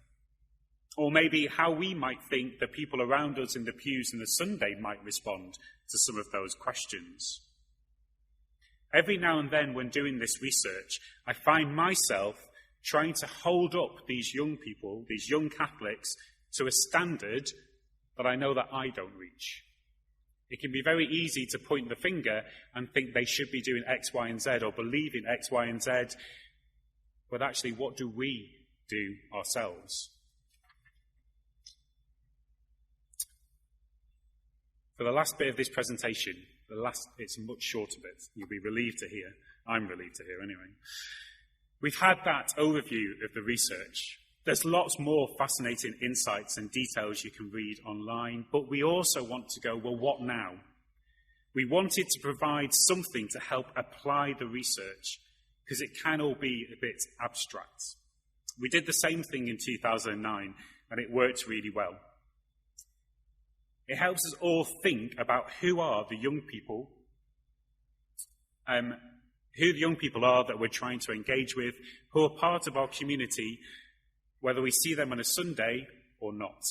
Or maybe how we might think the people around us in the pews on the Sunday might respond to some of those questions. Every now and then when doing this research, I find myself trying to hold up these young people, these young Catholics, to a standard that I know that I don't reach. It can be very easy to point the finger and think they should be doing X, Y, and Z or believe in X, Y, and Z. But actually, what do we do ourselves? For the last bit of this presentation, it's a much shorter bit. You'll be relieved to hear. I'm relieved to hear anyway. We've had that overview of the research. There's lots more fascinating insights and details you can read online, but we also want to go, well, what now? We wanted to provide something to help apply the research, because it can all be a bit abstract. We did the same thing in 2009, and it worked really well. It helps us all think about who are the young people, who the young people are that we're trying to engage with, who are part of our community, whether we see them on a Sunday or not.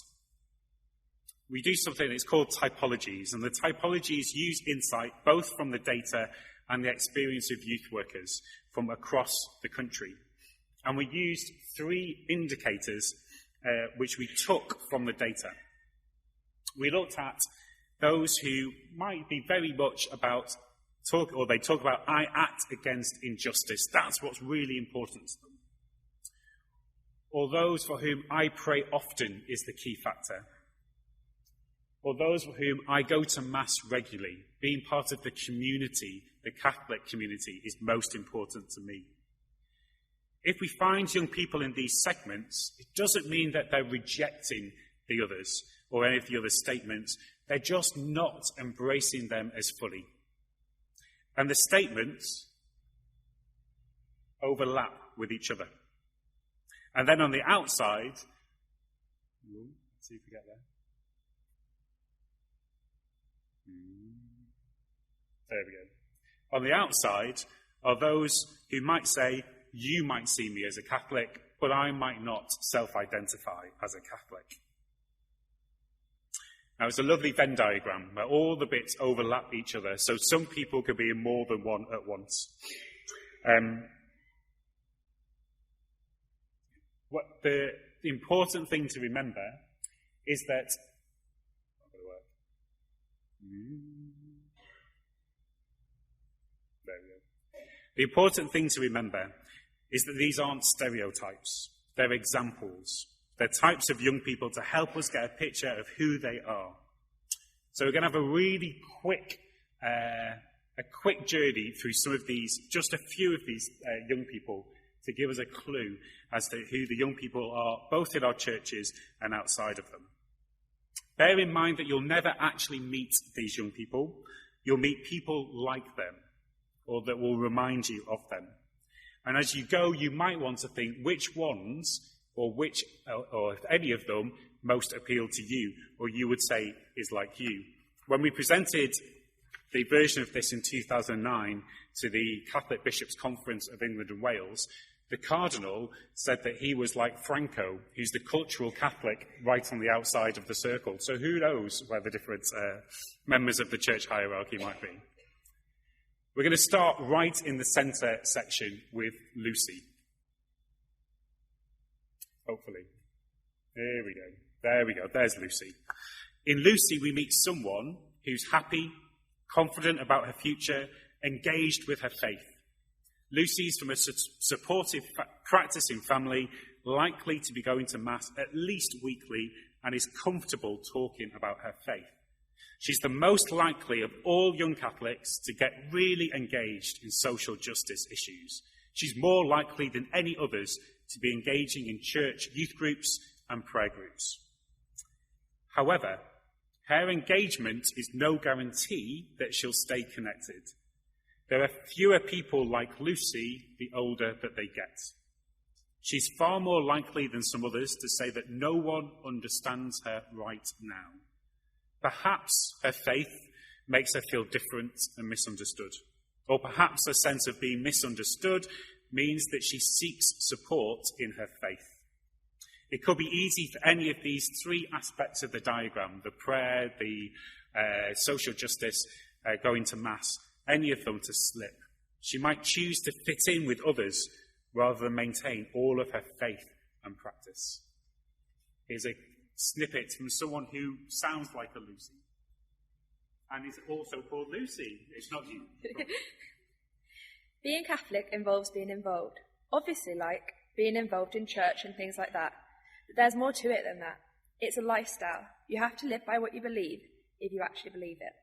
We do something that's called typologies, and the typologies use insight both from the data and the experience of youth workers from across the country. And we used 3 indicators which we took from the data. We looked at those who might be very much about they talk about, I act against injustice. That's what's really important to them. Or those for whom I pray often is the key factor. Or those for whom I go to Mass regularly. Being part of the community, the Catholic community, is most important to me. If we find young people in these segments, it doesn't mean that they're rejecting the others or any of the other statements. They're just not embracing them as fully. And the statements overlap with each other. And then on the outside, let's see if we get there. There we go. On the outside are those who might say, you might see me as a Catholic, but I might not self-identify as a Catholic. Now, it's a lovely Venn diagram where all the bits overlap each other, so some people could be in more than one at once. What the important thing to remember is that the important thing to remember is that these aren't stereotypes. They're examples. They're types of young people to help us get a picture of who they are. So we're going to have a really quick journey through some of these, just a few of these young people, to give us a clue as to who the young people are, both in our churches and outside of them. Bear in mind that you'll never actually meet these young people. You'll meet people like them, or that will remind you of them. And as you go, you might want to think which ones, or if any of them, most appeal to you, or you would say is like you. When we presented the version of this in 2009 to the Catholic Bishops' Conference of England and Wales, the Cardinal said that he was like Franco, who's the cultural Catholic right on the outside of the circle. So who knows where the different members of the church hierarchy might be. We're going to start right in the centre section with Lucy. Hopefully. There we go. There's Lucy. In Lucy, we meet someone who's happy, confident about her future, engaged with her faith. Lucy's from a supportive, practicing family, likely to be going to Mass at least weekly, and is comfortable talking about her faith. She's the most likely of all young Catholics to get really engaged in social justice issues. She's more likely than any others to be engaging in church youth groups and prayer groups. However, her engagement is no guarantee that she'll stay connected. There are fewer people like Lucy the older that they get. She's far more likely than some others to say that no one understands her right now. Perhaps her faith makes her feel different and misunderstood. Or perhaps a sense of being misunderstood means that she seeks support in her faith. It could be easy for any of these three aspects of the diagram, the prayer, the social justice, going to Mass, any of them to slip. She might choose to fit in with others rather than maintain all of her faith and practice. Here's a snippet from someone who sounds like a Lucy. And is also called Lucy. It's not you. Being Catholic involves being involved. Obviously, like being involved in church and things like that. But there's more to it than that. It's a lifestyle. You have to live by what you believe, if you actually believe it.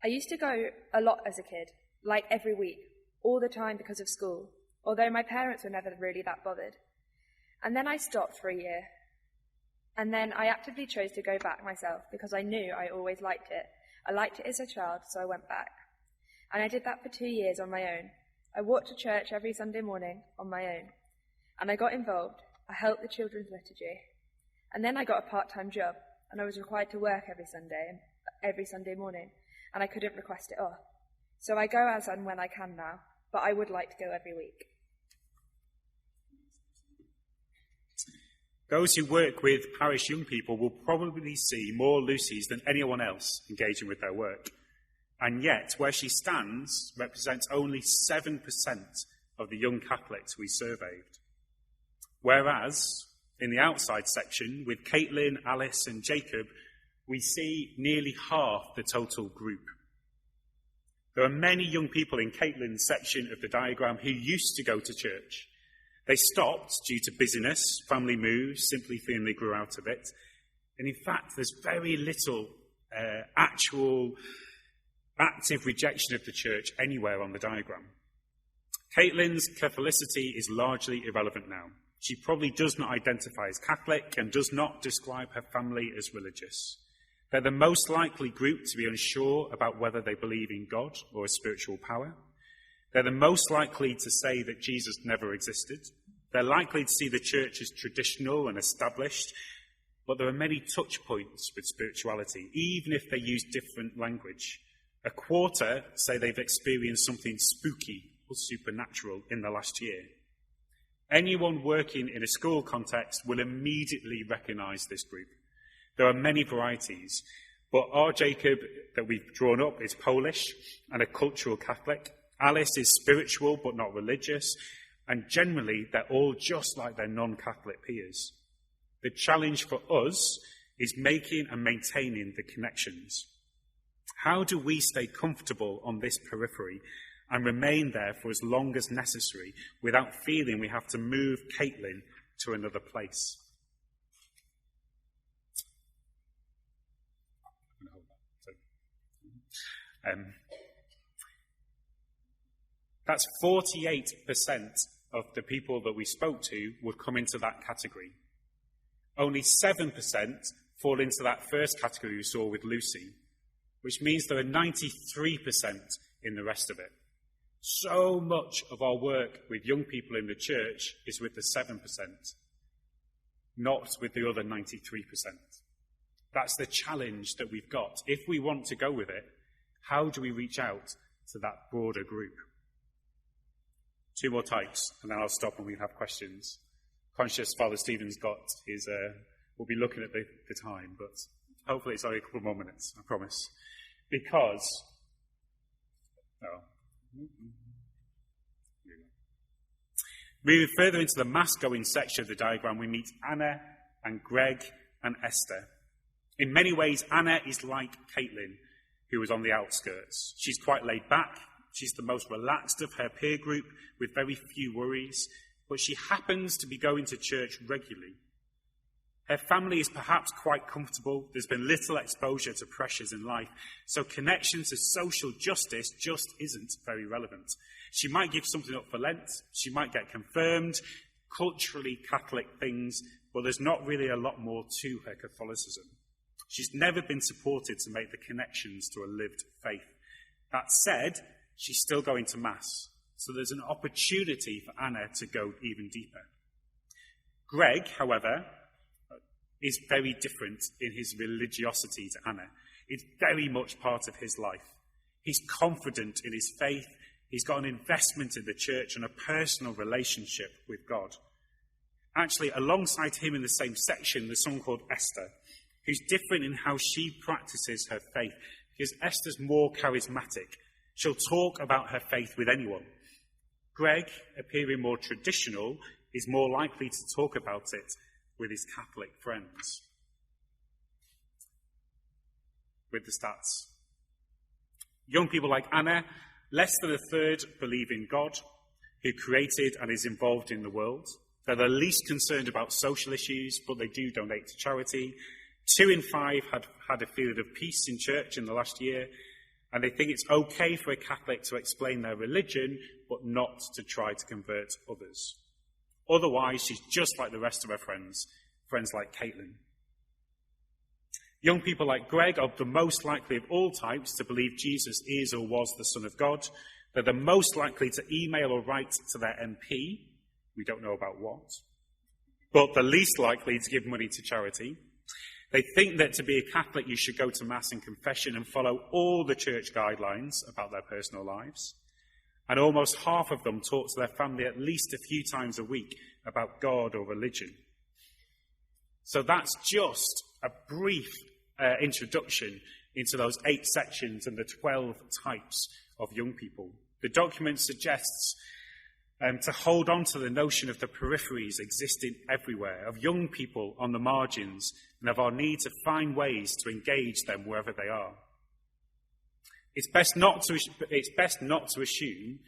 I used to go a lot as a kid, like every week, all the time because of school, although my parents were never really that bothered. And then I stopped for a year. And then I actively chose to go back myself because I knew I always liked it. I liked it as a child, so I went back. And I did that for 2 years on my own. I walked to church every Sunday morning on my own. And I got involved. I helped the children's liturgy. And then I got a part-time job, and I was required to work every Sunday morning, and I couldn't request it off. So I go as and when I can now, but I would like to go every week. Those who work with parish young people will probably see more Lucys than anyone else engaging with their work. And yet, where she stands represents only 7% of the young Catholics we surveyed. Whereas, in the outside section, with Caitlin, Alice and Jacob, we see nearly half the total group. There are many young people in Caitlin's section of the diagram who used to go to church. They stopped due to busyness, family moves, simply feeling they grew out of it. And in fact, there's very little actual active rejection of the church anywhere on the diagram. Caitlin's Catholicity is largely irrelevant now. She probably does not identify as Catholic and does not describe her family as religious. They're the most likely group to be unsure about whether they believe in God or a spiritual power. They're the most likely to say that Jesus never existed. They're likely to see the church as traditional and established, but there are many touch points with spirituality, even if they use different language. A quarter say they've experienced something spooky or supernatural in the last year. Anyone working in a school context will immediately recognise this group. There are many varieties, but our Jacob that we've drawn up is Polish and a cultural Catholic. Alice is spiritual but not religious, and generally they're all just like their non-Catholic peers. The challenge for us is making and maintaining the connections. How do we stay comfortable on this periphery and remain there for as long as necessary without feeling we have to move Caitlin to another place? That's 48% of the people that we spoke to would come into that category. Only 7% fall into that first category we saw with Lucy, which means there are 93% in the rest of it. So much of our work with young people in the church is with the 7%, not with the other 93%. That's the challenge that we've got. If we want to go with it, how do we reach out to that broader group? 2 more types, and then I'll stop and we have questions. Conscious Father Stephen's got his, we'll be looking at the time, but hopefully it's only a couple more minutes, I promise. Because, moving further into the mass-going section of the diagram, we meet Anna and Greg and Esther. In many ways, Anna is like Caitlin, who was on the outskirts. She's quite laid back. She's the most relaxed of her peer group, with very few worries, but she happens to be going to church regularly. Her family is perhaps quite comfortable. There's been little exposure to pressures in life, so connection to social justice just isn't very relevant. She might give something up for Lent. She might get confirmed, culturally Catholic things, but there's not really a lot more to her Catholicism. She's never been supported to make the connections to a lived faith. That said, she's still going to Mass, so there's an opportunity for Anna to go even deeper. Greg, however, is very different in his religiosity to Anna. It's very much part of his life. He's confident in his faith. He's got an investment in the church and a personal relationship with God. Actually, alongside him in the same section, there's someone called Esther, who's different in how she practices her faith, because Esther's more charismatic. She'll talk about her faith with anyone. Greg, appearing more traditional, is more likely to talk about it with his Catholic friends. With the stats. Young people like Anna, less than a third believe in God, who created and is involved in the world. They're the least concerned about social issues, but they do donate to charity. 2 in 5 had a feeling of peace in church in the last year, and they think it's okay for a Catholic to explain their religion, but not to try to convert others. Otherwise, she's just like the rest of her friends like Caitlin. Young people like Greg are the most likely of all types to believe Jesus is or was the Son of God. They're the most likely to email or write to their MP. We don't know about what. But the least likely to give money to charity. They think that to be a Catholic, you should go to Mass and confession and follow all the church guidelines about their personal lives. And almost half of them talk to their family at least a few times a week about God or religion. So that's just a brief introduction into those 8 sections and the 12 types of young people. The document suggests to hold on to the notion of the peripheries existing everywhere, of young people on the margins, and of our need to find ways to engage them wherever they are. It's best not to assume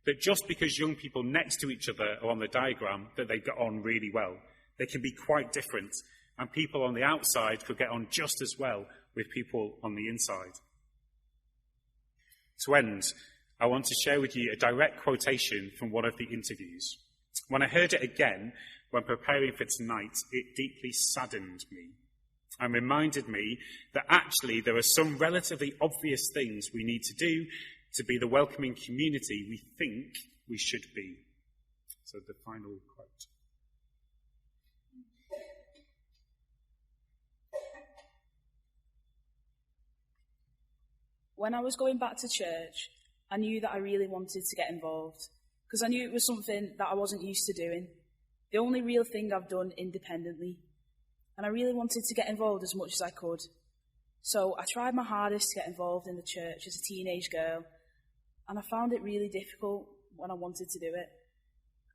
that just because young people next to each other are on the diagram that they get on really well. They can be quite different, and people on the outside could get on just as well with people on the inside. To end, I want to share with you a direct quotation from one of the interviews. When I heard it again, when preparing for tonight, it deeply saddened me and reminded me that actually there are some relatively obvious things we need to do to be the welcoming community we think we should be. So the final quote. When I was going back to church, I knew that I really wanted to get involved, because I knew it was something that I wasn't used to doing, the only real thing I've done independently, and I really wanted to get involved as much as I could. So I tried my hardest to get involved in the church as a teenage girl, and I found it really difficult when I wanted to do it.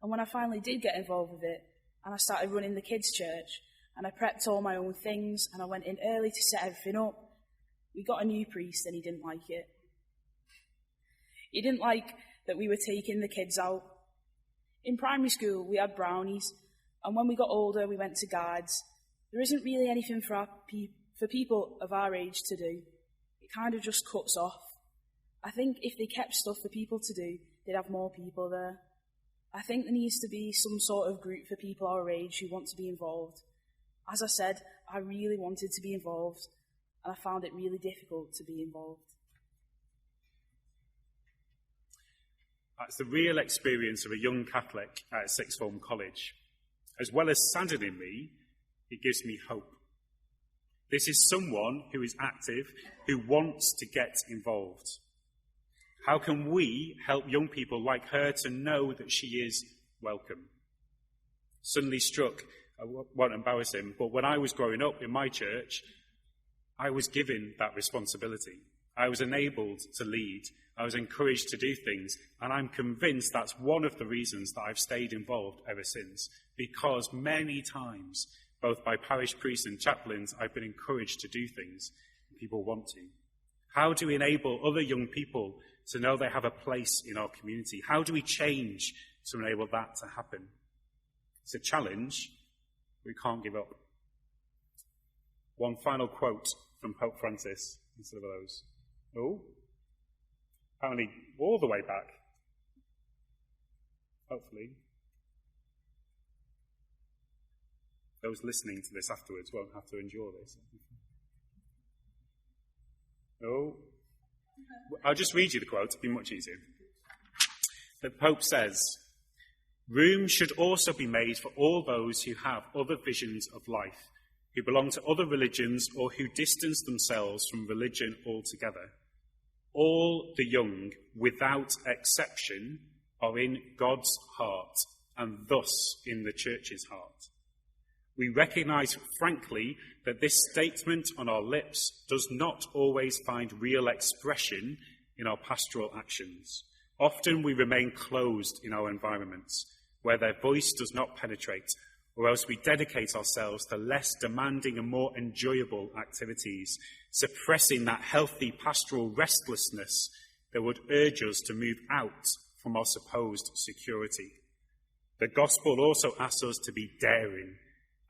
And when I finally did get involved with it, and I started running the kids' church, and I prepped all my own things, and I went in early to set everything up, we got a new priest and he didn't like it. He didn't like that we were taking the kids out. In primary school, we had brownies, and when we got older, we went to guides. There isn't really anything for people of our age to do. It kind of just cuts off. I think if they kept stuff for people to do, they'd have more people there. I think there needs to be some sort of group for people our age who want to be involved. As I said, I really wanted to be involved, and I found it really difficult to be involved. That's the real experience of a young Catholic at sixth form college. As well as saddening me, it gives me hope. This is someone who is active, who wants to get involved. How can we help young people like her to know that she is welcome? Suddenly struck, I won't embarrass him, but when I was growing up in my church, I was given that responsibility. I was enabled to lead. I was encouraged to do things, and I'm convinced that's one of the reasons that I've stayed involved ever since, because many times, both by parish priests and chaplains, I've been encouraged to do things people want to. How do we enable other young people to know they have a place in our community? How do we change to enable that to happen? It's a challenge. We can't give up. One final quote from Pope Francis instead of those. Oh, apparently all the way back. Hopefully. Those listening to this afterwards won't have to endure this. Oh, I'll just read you the quote, it'll be much easier. The Pope says, "Room should also be made for all those who have other visions of life, who belong to other religions or who distance themselves from religion altogether. All the young, without exception, are in God's heart and thus in the Church's heart. We recognise frankly that this statement on our lips does not always find real expression in our pastoral actions. Often we remain closed in our environments, where their voice does not penetrate, or else we dedicate ourselves to less demanding and more enjoyable activities, suppressing that healthy pastoral restlessness that would urge us to move out from our supposed security. The gospel also asks us to be daring,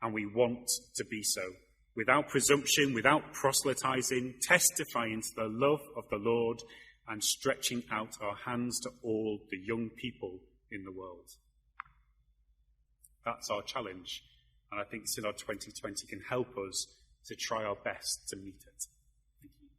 and we want to be so, without presumption, without proselytizing, testifying to the love of the Lord and stretching out our hands to all the young people in the world." That's our challenge, and I think Synod 2020 can help us to try our best to meet it. Thank you.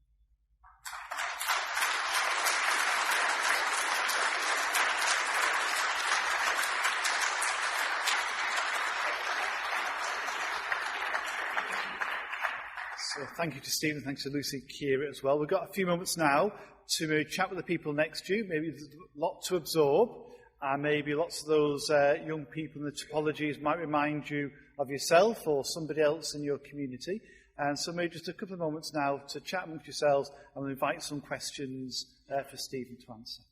So thank you to Stephen, thanks to Lucy Kira as well. We've got a few moments now to maybe chat with the people next to you. Maybe there's a lot to absorb, and maybe lots of those young people in the typologies might remind you of yourself or somebody else in your community. And so maybe just a couple of moments now to chat amongst yourselves, and we'll invite some questions for Stephen to answer.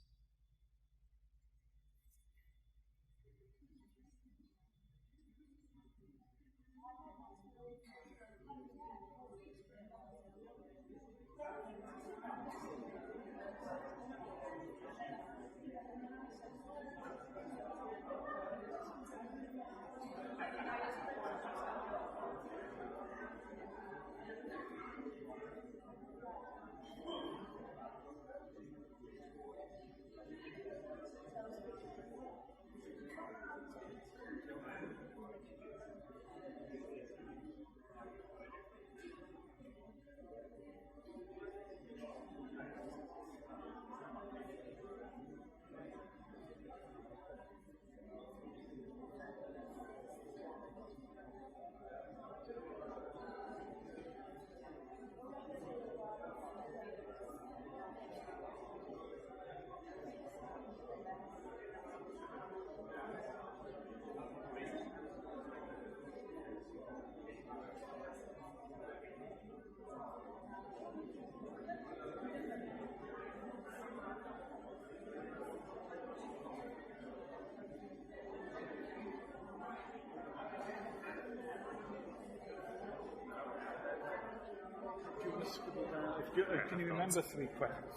Can you remember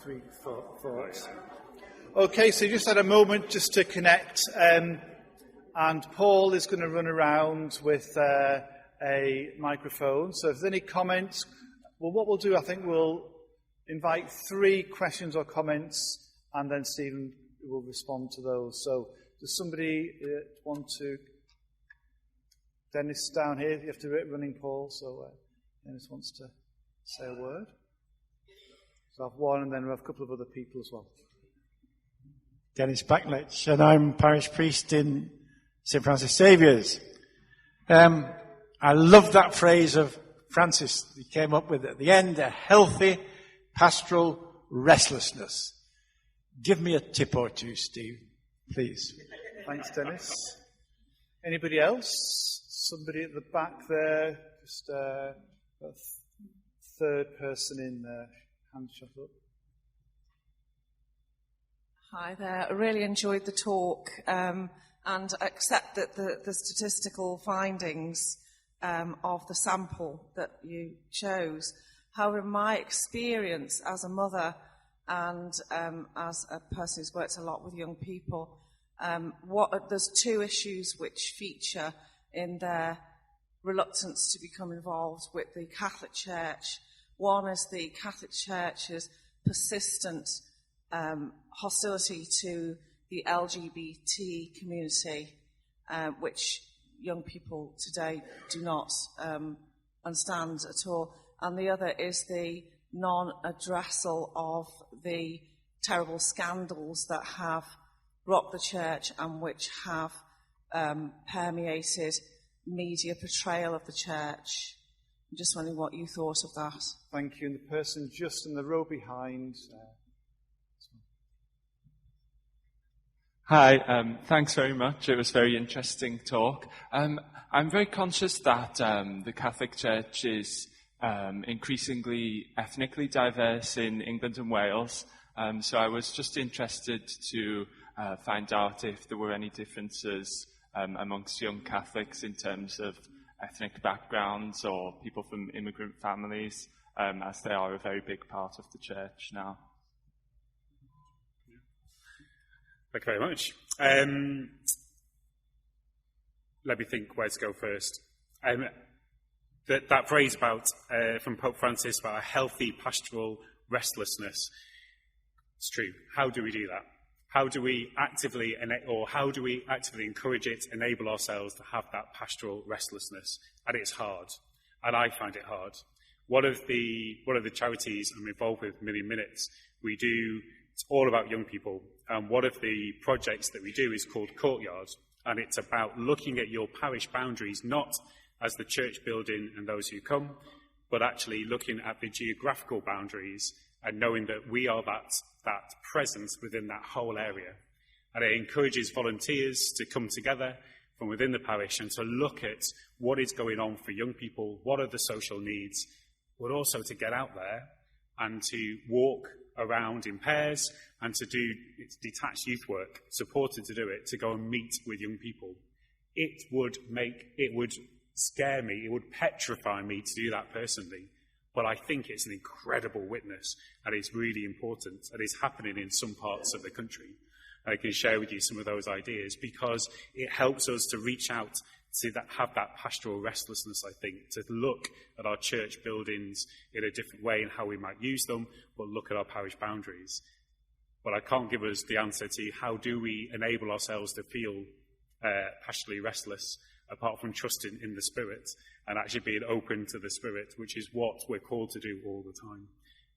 three thoughts? Okay, so you just had a moment just to connect, and Paul is going to run around with a microphone. So if there's any comments, well, what we'll do, I think we'll invite 3 questions or comments, and then Stephen will respond to those. So does somebody want to... Dennis down here, you have to running Paul, so Dennis wants to say a word. So I'll have one, and then we'll have a couple of other people as well. Dennis Backledge, and I'm parish priest in St. Francis Saviour's. I love that phrase of Francis he came up with at the end, a healthy pastoral restlessness. Give me a tip or two, Steve, please. Thanks, Dennis. Anybody else? Somebody at the back there, just a third person in there, hand shot up. Hi there. I really enjoyed the talk and accept that the statistical findings of the sample that you chose. However, my experience as a mother and as a person who's worked a lot with young people, there's 2 issues which feature in their reluctance to become involved with the Catholic Church. One is the Catholic Church's persistent hostility to the LGBT community, which young people today do not understand at all. And the other is the non-addressal of the terrible scandals that have rocked the church and which have permeated media portrayal of the church. I'm just wondering what you thought of that. Thank you. And the person just in the row behind. Hi, thanks very much. It was a very interesting talk. I'm very conscious that the Catholic Church is increasingly ethnically diverse in England and Wales. So I was just interested to find out if there were any differences amongst young Catholics in terms of ethnic backgrounds or people from immigrant families, as they are a very big part of the church now. Thank you very much. Let me think where to go first. That phrase about from Pope Francis about a healthy pastoral restlessness, it's true. How do we do that? How do we actively encourage it, enable ourselves to have that pastoral restlessness? And it's hard, and I find it hard. One of the charities I'm involved with, Million Minutes, it's all about young people. And one of the projects that we do is called Courtyard, and it's about looking at your parish boundaries, not as the church building and those who come, but actually looking at the geographical boundaries and knowing that we are that presence within that whole area. And it encourages volunteers to come together from within the parish and to look at what is going on for young people, what are the social needs, but also to get out there and to walk around in pairs and to do detached youth work, supported to do it, to go and meet with young people. It would scare me, it would petrify me to do that personally. But I think it's an incredible witness, and it's really important, and it's happening in some parts of the country. I can share with you some of those ideas because it helps us to reach out to have that pastoral restlessness, I think, to look at our church buildings in a different way and how we might use them, but look at our parish boundaries. But I can't give us the answer to how do we enable ourselves to feel pastorally restless, apart from trusting in the Spirit and actually being open to the Spirit, which is what we're called to do all the time.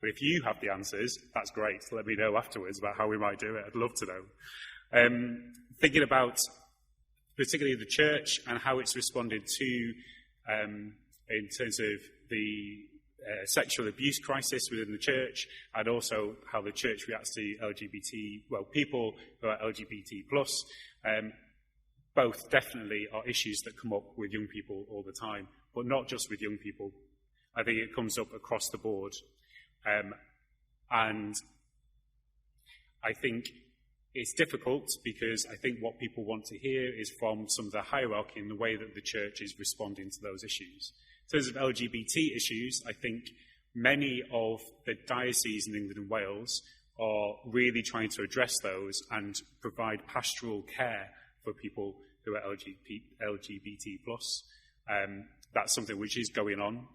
But if you have the answers, that's great. Let me know afterwards about how we might do it. I'd love to know. Thinking about particularly the church and how it's responded to, in terms of the sexual abuse crisis within the church, and also how the church reacts to people who are LGBT+. Both definitely are issues that come up with young people all the time, but not just with young people. I think it comes up across the board. And I think it's difficult because I think what people want to hear is from some of the hierarchy in the way that the church is responding to those issues. In terms of LGBT issues, I think many of the dioceses in England and Wales are really trying to address those and provide pastoral care for people who are LGBT+. That's something which is going on.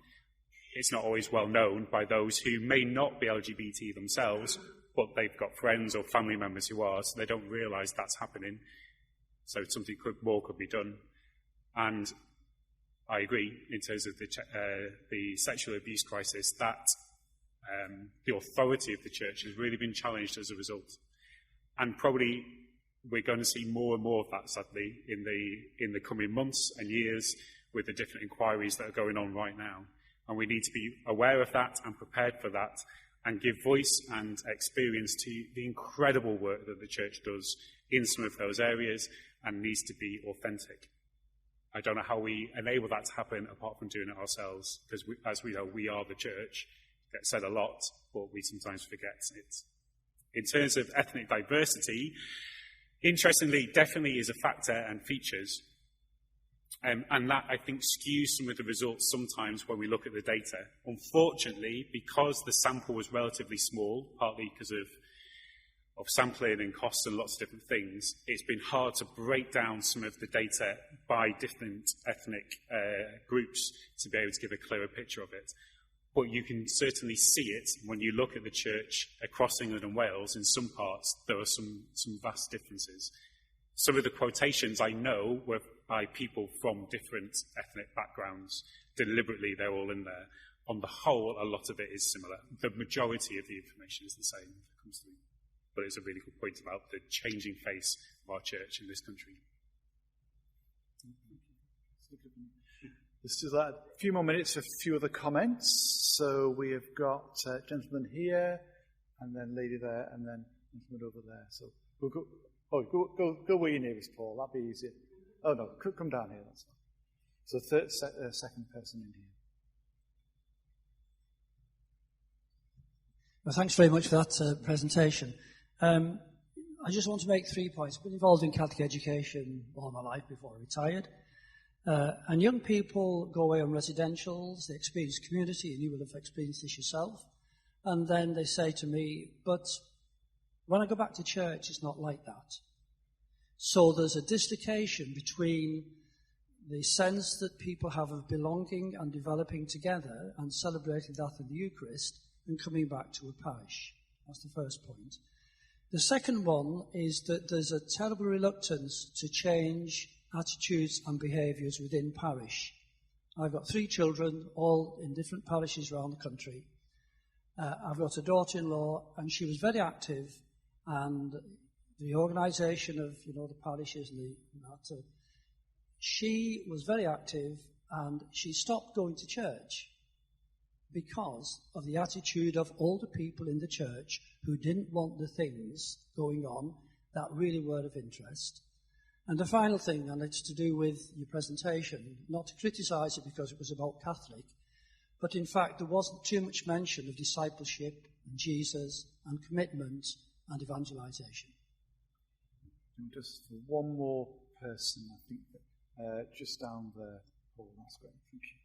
it's not always well known by those who may not be LGBT themselves, but they've got friends or family members who are, so they don't realise that's happening. So something more could be done. And I agree, in terms of the sexual abuse crisis, that the authority of the church has really been challenged as a result. And probably we're going to see more and more of that, sadly, in the coming months and years with the different inquiries that are going on right now. And we need to be aware of that and prepared for that and give voice and experience to the incredible work that the church does in some of those areas and needs to be authentic. I don't know how we enable that to happen apart from doing it ourselves, because as we know, we are the church. It gets said a lot, but we sometimes forget it. In terms of ethnic diversity, interestingly, definitely is a factor and features. And that, I think, skews some of the results sometimes when we look at the data. Unfortunately, because the sample was relatively small, partly because of sampling and costs and lots of different things, it's been hard to break down some of the data by different ethnic groups to be able to give a clearer picture of it. But you can certainly see it when you look at the church across England and Wales. In some parts, there are some vast differences. Some of the quotations I know were by people from different ethnic backgrounds. Deliberately, they're all in there. On the whole, a lot of it is similar. The majority of the information is the same if it comes through. But it's a really good point about the changing face of our church in this country. Let's do that. A few more minutes for a few other comments. So we have got a gentleman here, and then lady there, and then gentleman over there. So we'll go. Oh, go where your nearest, Paul. That'd be easier. Oh no, come down here. That's fine. So second person in here. Well, thanks very much for that presentation. I just want to make 3 points. I've been involved in Catholic education all my life before I retired. And young people go away on residentials, they experience community, and you will have experienced this yourself. And then they say to me, but when I go back to church, it's not like that. So there's a dislocation between the sense that people have of belonging and developing together and celebrating that in the Eucharist and coming back to a parish. That's the first point. The second one is that there's a terrible reluctance to change attitudes and behaviours within parish. I've got 3 children, all in different parishes around the country. I've got a daughter-in-law, and she was very active, and the organisation of, the parishes and she was very active, and she stopped going to church because of the attitude of older people in the church who didn't want the things going on that really were of interest. And the final thing, and it's to do with your presentation, not to criticise it because it was about Catholic, but in fact there wasn't too much mention of discipleship and Jesus and commitment and evangelisation. And just for one more person, I think, just down there. Paul, that's great. Thank you.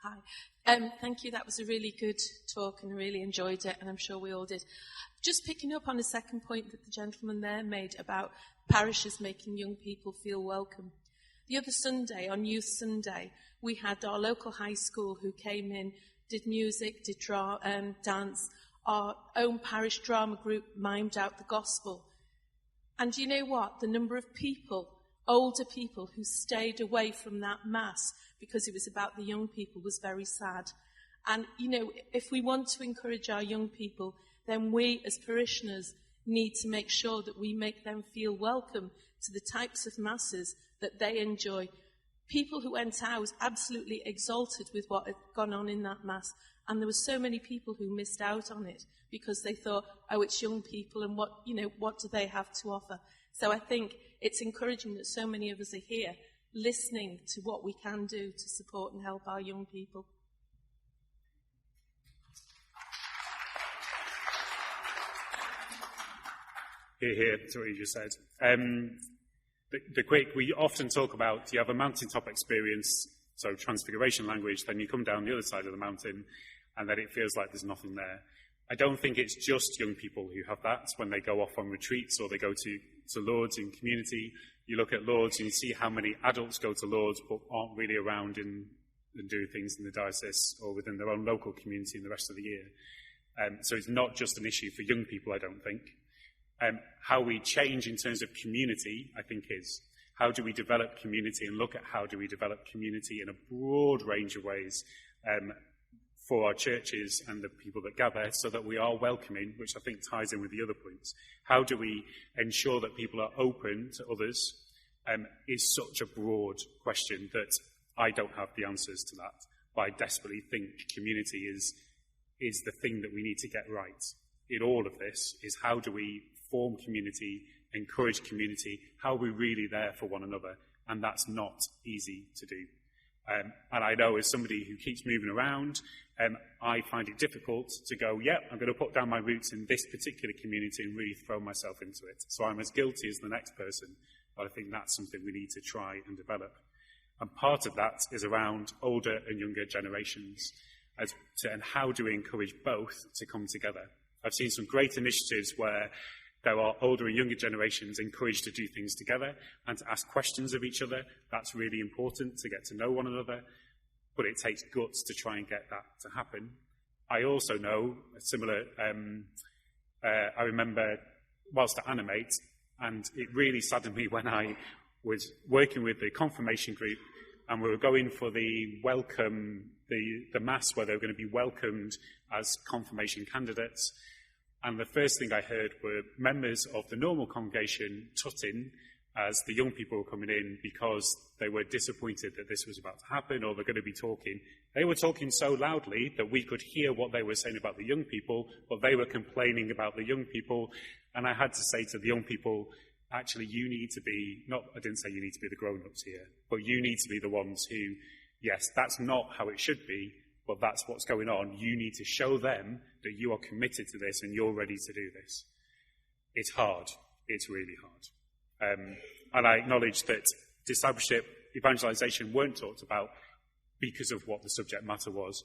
Hi. Thank you. That was a really good talk and I really enjoyed it, and I'm sure we all did. Just picking up on a second point that the gentleman there made about parishes making young people feel welcome. The other Sunday, on Youth Sunday, we had our local high school who came in, did music, did dance. Our own parish drama group mimed out the gospel. And you know what? The number of people, older people, who stayed away from that mass because it was about the young people was very sad. And, if we want to encourage our young people, then we as parishioners need to make sure that we make them feel welcome to the types of masses that they enjoy. People who went out was absolutely exalted with what had gone on in that mass. And there were so many people who missed out on it because they thought, oh, it's young people and what do they have to offer? So I think it's encouraging that so many of us are here listening to what we can do to support and help our young people. Here to what you just said. We often talk about, you have a mountaintop experience, so transfiguration language, then you come down the other side of the mountain, and then it feels like there's nothing there. I don't think it's just young people who have that when they go off on retreats or they go to Lourdes in community. You look at Lourdes and you see how many adults go to Lourdes but aren't really around and do things in the diocese or within their own local community in the rest of the year. So it's not just an issue for young people, I don't think. How we change in terms of community, I think, is how do we develop community and look at how do we develop community in a broad range of ways for our churches and the people that gather so that we are welcoming, which I think ties in with the other points. How do we ensure that people are open to others is such a broad question that I don't have the answers to that. But I desperately think community is the thing that we need to get right in all of this, is how do we form community, encourage community, how are we really there for one another? And that's not easy to do. And I know as somebody who keeps moving around, I find it difficult to go, I'm going to put down my roots in this particular community and really throw myself into it. So I'm as guilty as the next person, but I think that's something we need to try and develop. And part of that is around older and younger generations, and how do we encourage both to come together? I've seen some great initiatives where there are older and younger generations encouraged to do things together and to ask questions of each other. That's really important to get to know one another, but it takes guts to try and get that to happen. I also know a similar, I remember whilst at Animate, and it really saddened me when I was working with the confirmation group and we were going for the welcome, the mass where they were going to be welcomed as confirmation candidates. And the first thing I heard were members of the normal congregation tutting as the young people were coming in because they were disappointed that this was about to happen or they're going to be talking. They were talking so loudly that we could hear what they were saying about the young people, but they were complaining about the young people. And I had to say to the young people, actually, you need to be, I didn't say you need to be the grown-ups here, but you need to be the ones who, yes, that's not how it should be, but that's what's going on. You need to show them that you are committed to this and you're ready to do this. It's hard. It's really hard. And I acknowledge that discipleship, evangelization weren't talked about because of what the subject matter was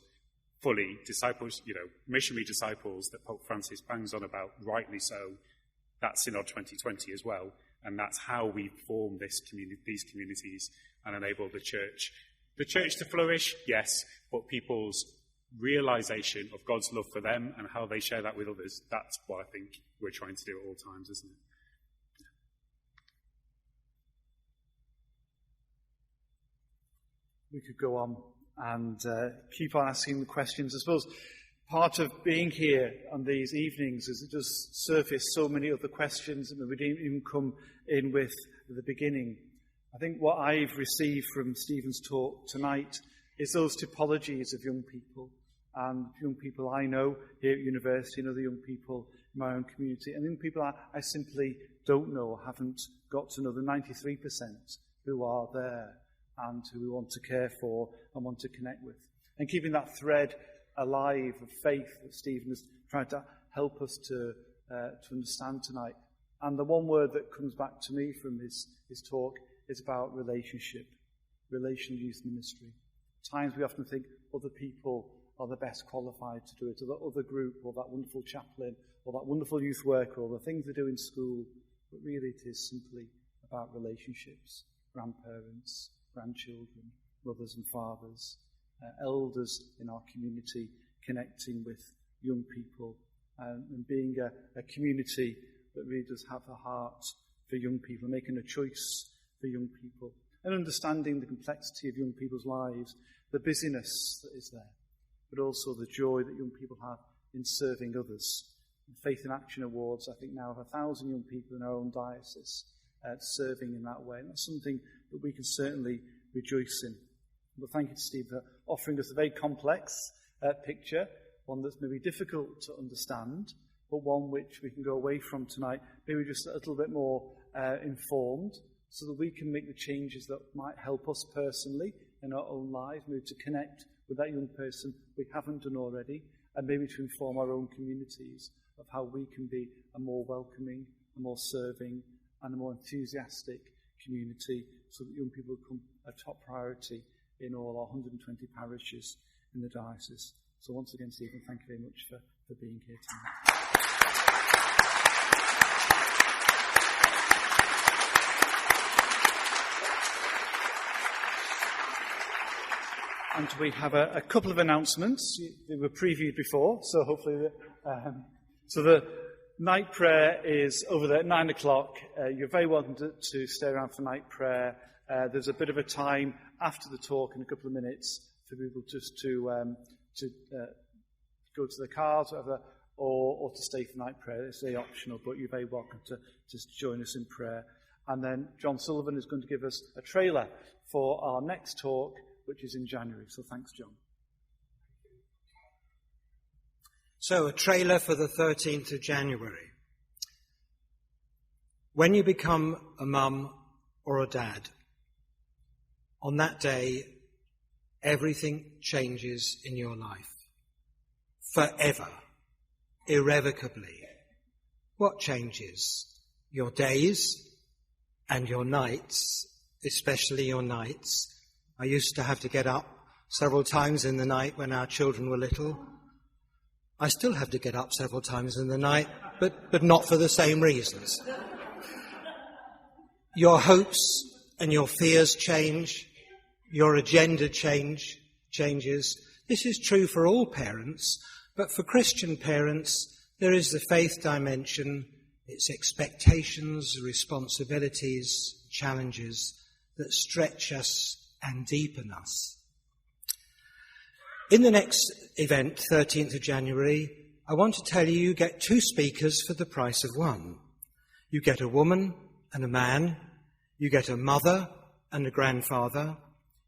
fully. Disciples, missionary disciples that Pope Francis bangs on about, rightly so. That's Synod 2020 as well. And that's how we form these communities and enable the church to flourish, yes, but people's realization of God's love for them and how they share that with others, that's what I think we're trying to do at all times, isn't it? We could go on and keep on asking the questions. I suppose part of being here on these evenings is it does surface so many other questions that we didn't even come in with at the beginning. I think what I've received from Stephen's talk tonight is those typologies of young people, and young people I know here at university and other young people in my own community, and young people I simply don't know, haven't got to know, the 93% who are there and who we want to care for and want to connect with. And keeping that thread alive of faith that Stephen is trying to help us to understand tonight. And the one word that comes back to me from his talk is about relationship, relational youth ministry. At times we often think other people are the best qualified to do it, or that other group, or that wonderful chaplain, or that wonderful youth worker, or the things they do in school. But really it is simply about relationships, grandparents, grandchildren, mothers and fathers, elders in our community, connecting with young people, and being a community that really does have a heart for young people, making a choice for young people, and understanding the complexity of young people's lives, the busyness that is there, but also the joy that young people have in serving others. The Faith in Action Awards, I think, now have 1,000 young people in our own diocese serving in that way. And that's something that we can certainly rejoice in. But thank you to Steve for offering us a very complex picture, one that's maybe difficult to understand, but one which we can go away from tonight, maybe just a little bit more informed, so that we can make the changes that might help us personally in our own lives, maybe to connect with that young person we haven't done already, and maybe to inform our own communities of how we can be a more welcoming, a more serving, and a more enthusiastic community, so that young people become a top priority in all our 120 parishes in the diocese. So once again, Stephen, thank you very much for being here tonight. And we have a couple of announcements. They were previewed before, so hopefully... so the night prayer is over there at 9 o'clock. You're very welcome to stay around for night prayer. There's a bit of a time after the talk in a couple of minutes for people just to go to their cars, whatever, or to stay for night prayer. It's very optional, but you're very welcome to just join us in prayer. And then John Sullivan is going to give us a trailer for our next talk, which is in January. So thanks, John. So a trailer for the 13th of January. When you become a mum or a dad, on that day, everything changes in your life. Forever. Irrevocably. What changes? Your days and your nights, especially your nights. I used to have to get up several times in the night when our children were little. I still have to get up several times in the night, but not for the same reasons. Your hopes and your fears change. Your agenda changes. This is true for all parents, but for Christian parents, there is the faith dimension, its expectations, responsibilities, challenges that stretch us and deepen us. In the next event, 13th of January, I want to tell you get 2 speakers for the price of 1. You get a woman and a man. You get a mother and a grandfather.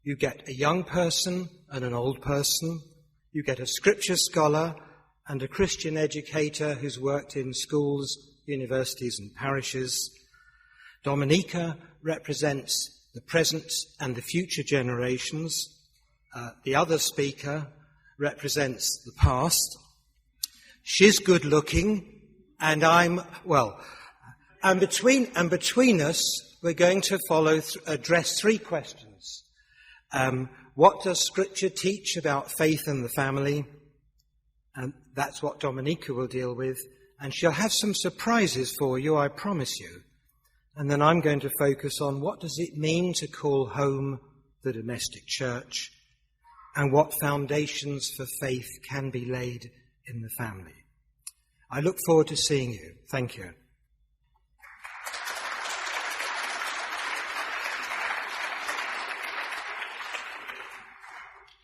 You get a young person and an old person. You get a scripture scholar and a Christian educator who's worked in schools, universities and parishes. Dominica represents the present and the future generations. The other speaker represents the past. She's good looking, and between us, we're going to address 3 questions. What does Scripture teach about faith and the family? And that's what Dominica will deal with. And she'll have some surprises for you, I promise you. And then I'm going to focus on what does it mean to call home the domestic church, and what foundations for faith can be laid in the family. I look forward to seeing you. Thank you.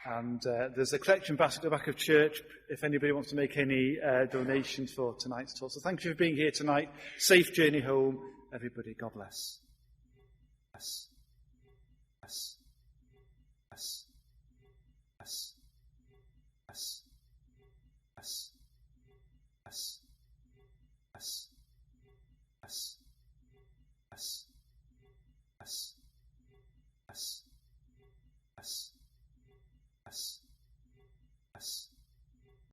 And there's a collection basket at the back of church if anybody wants to make any donations for tonight's talk. So thank you for being here tonight. Safe journey home, everybody. God bless. Yes. Yes. Yes. Yes. Yes. Yes. Yes. Yes. Yes. Yes. Yes. Yes. Yes. Yes. Yes.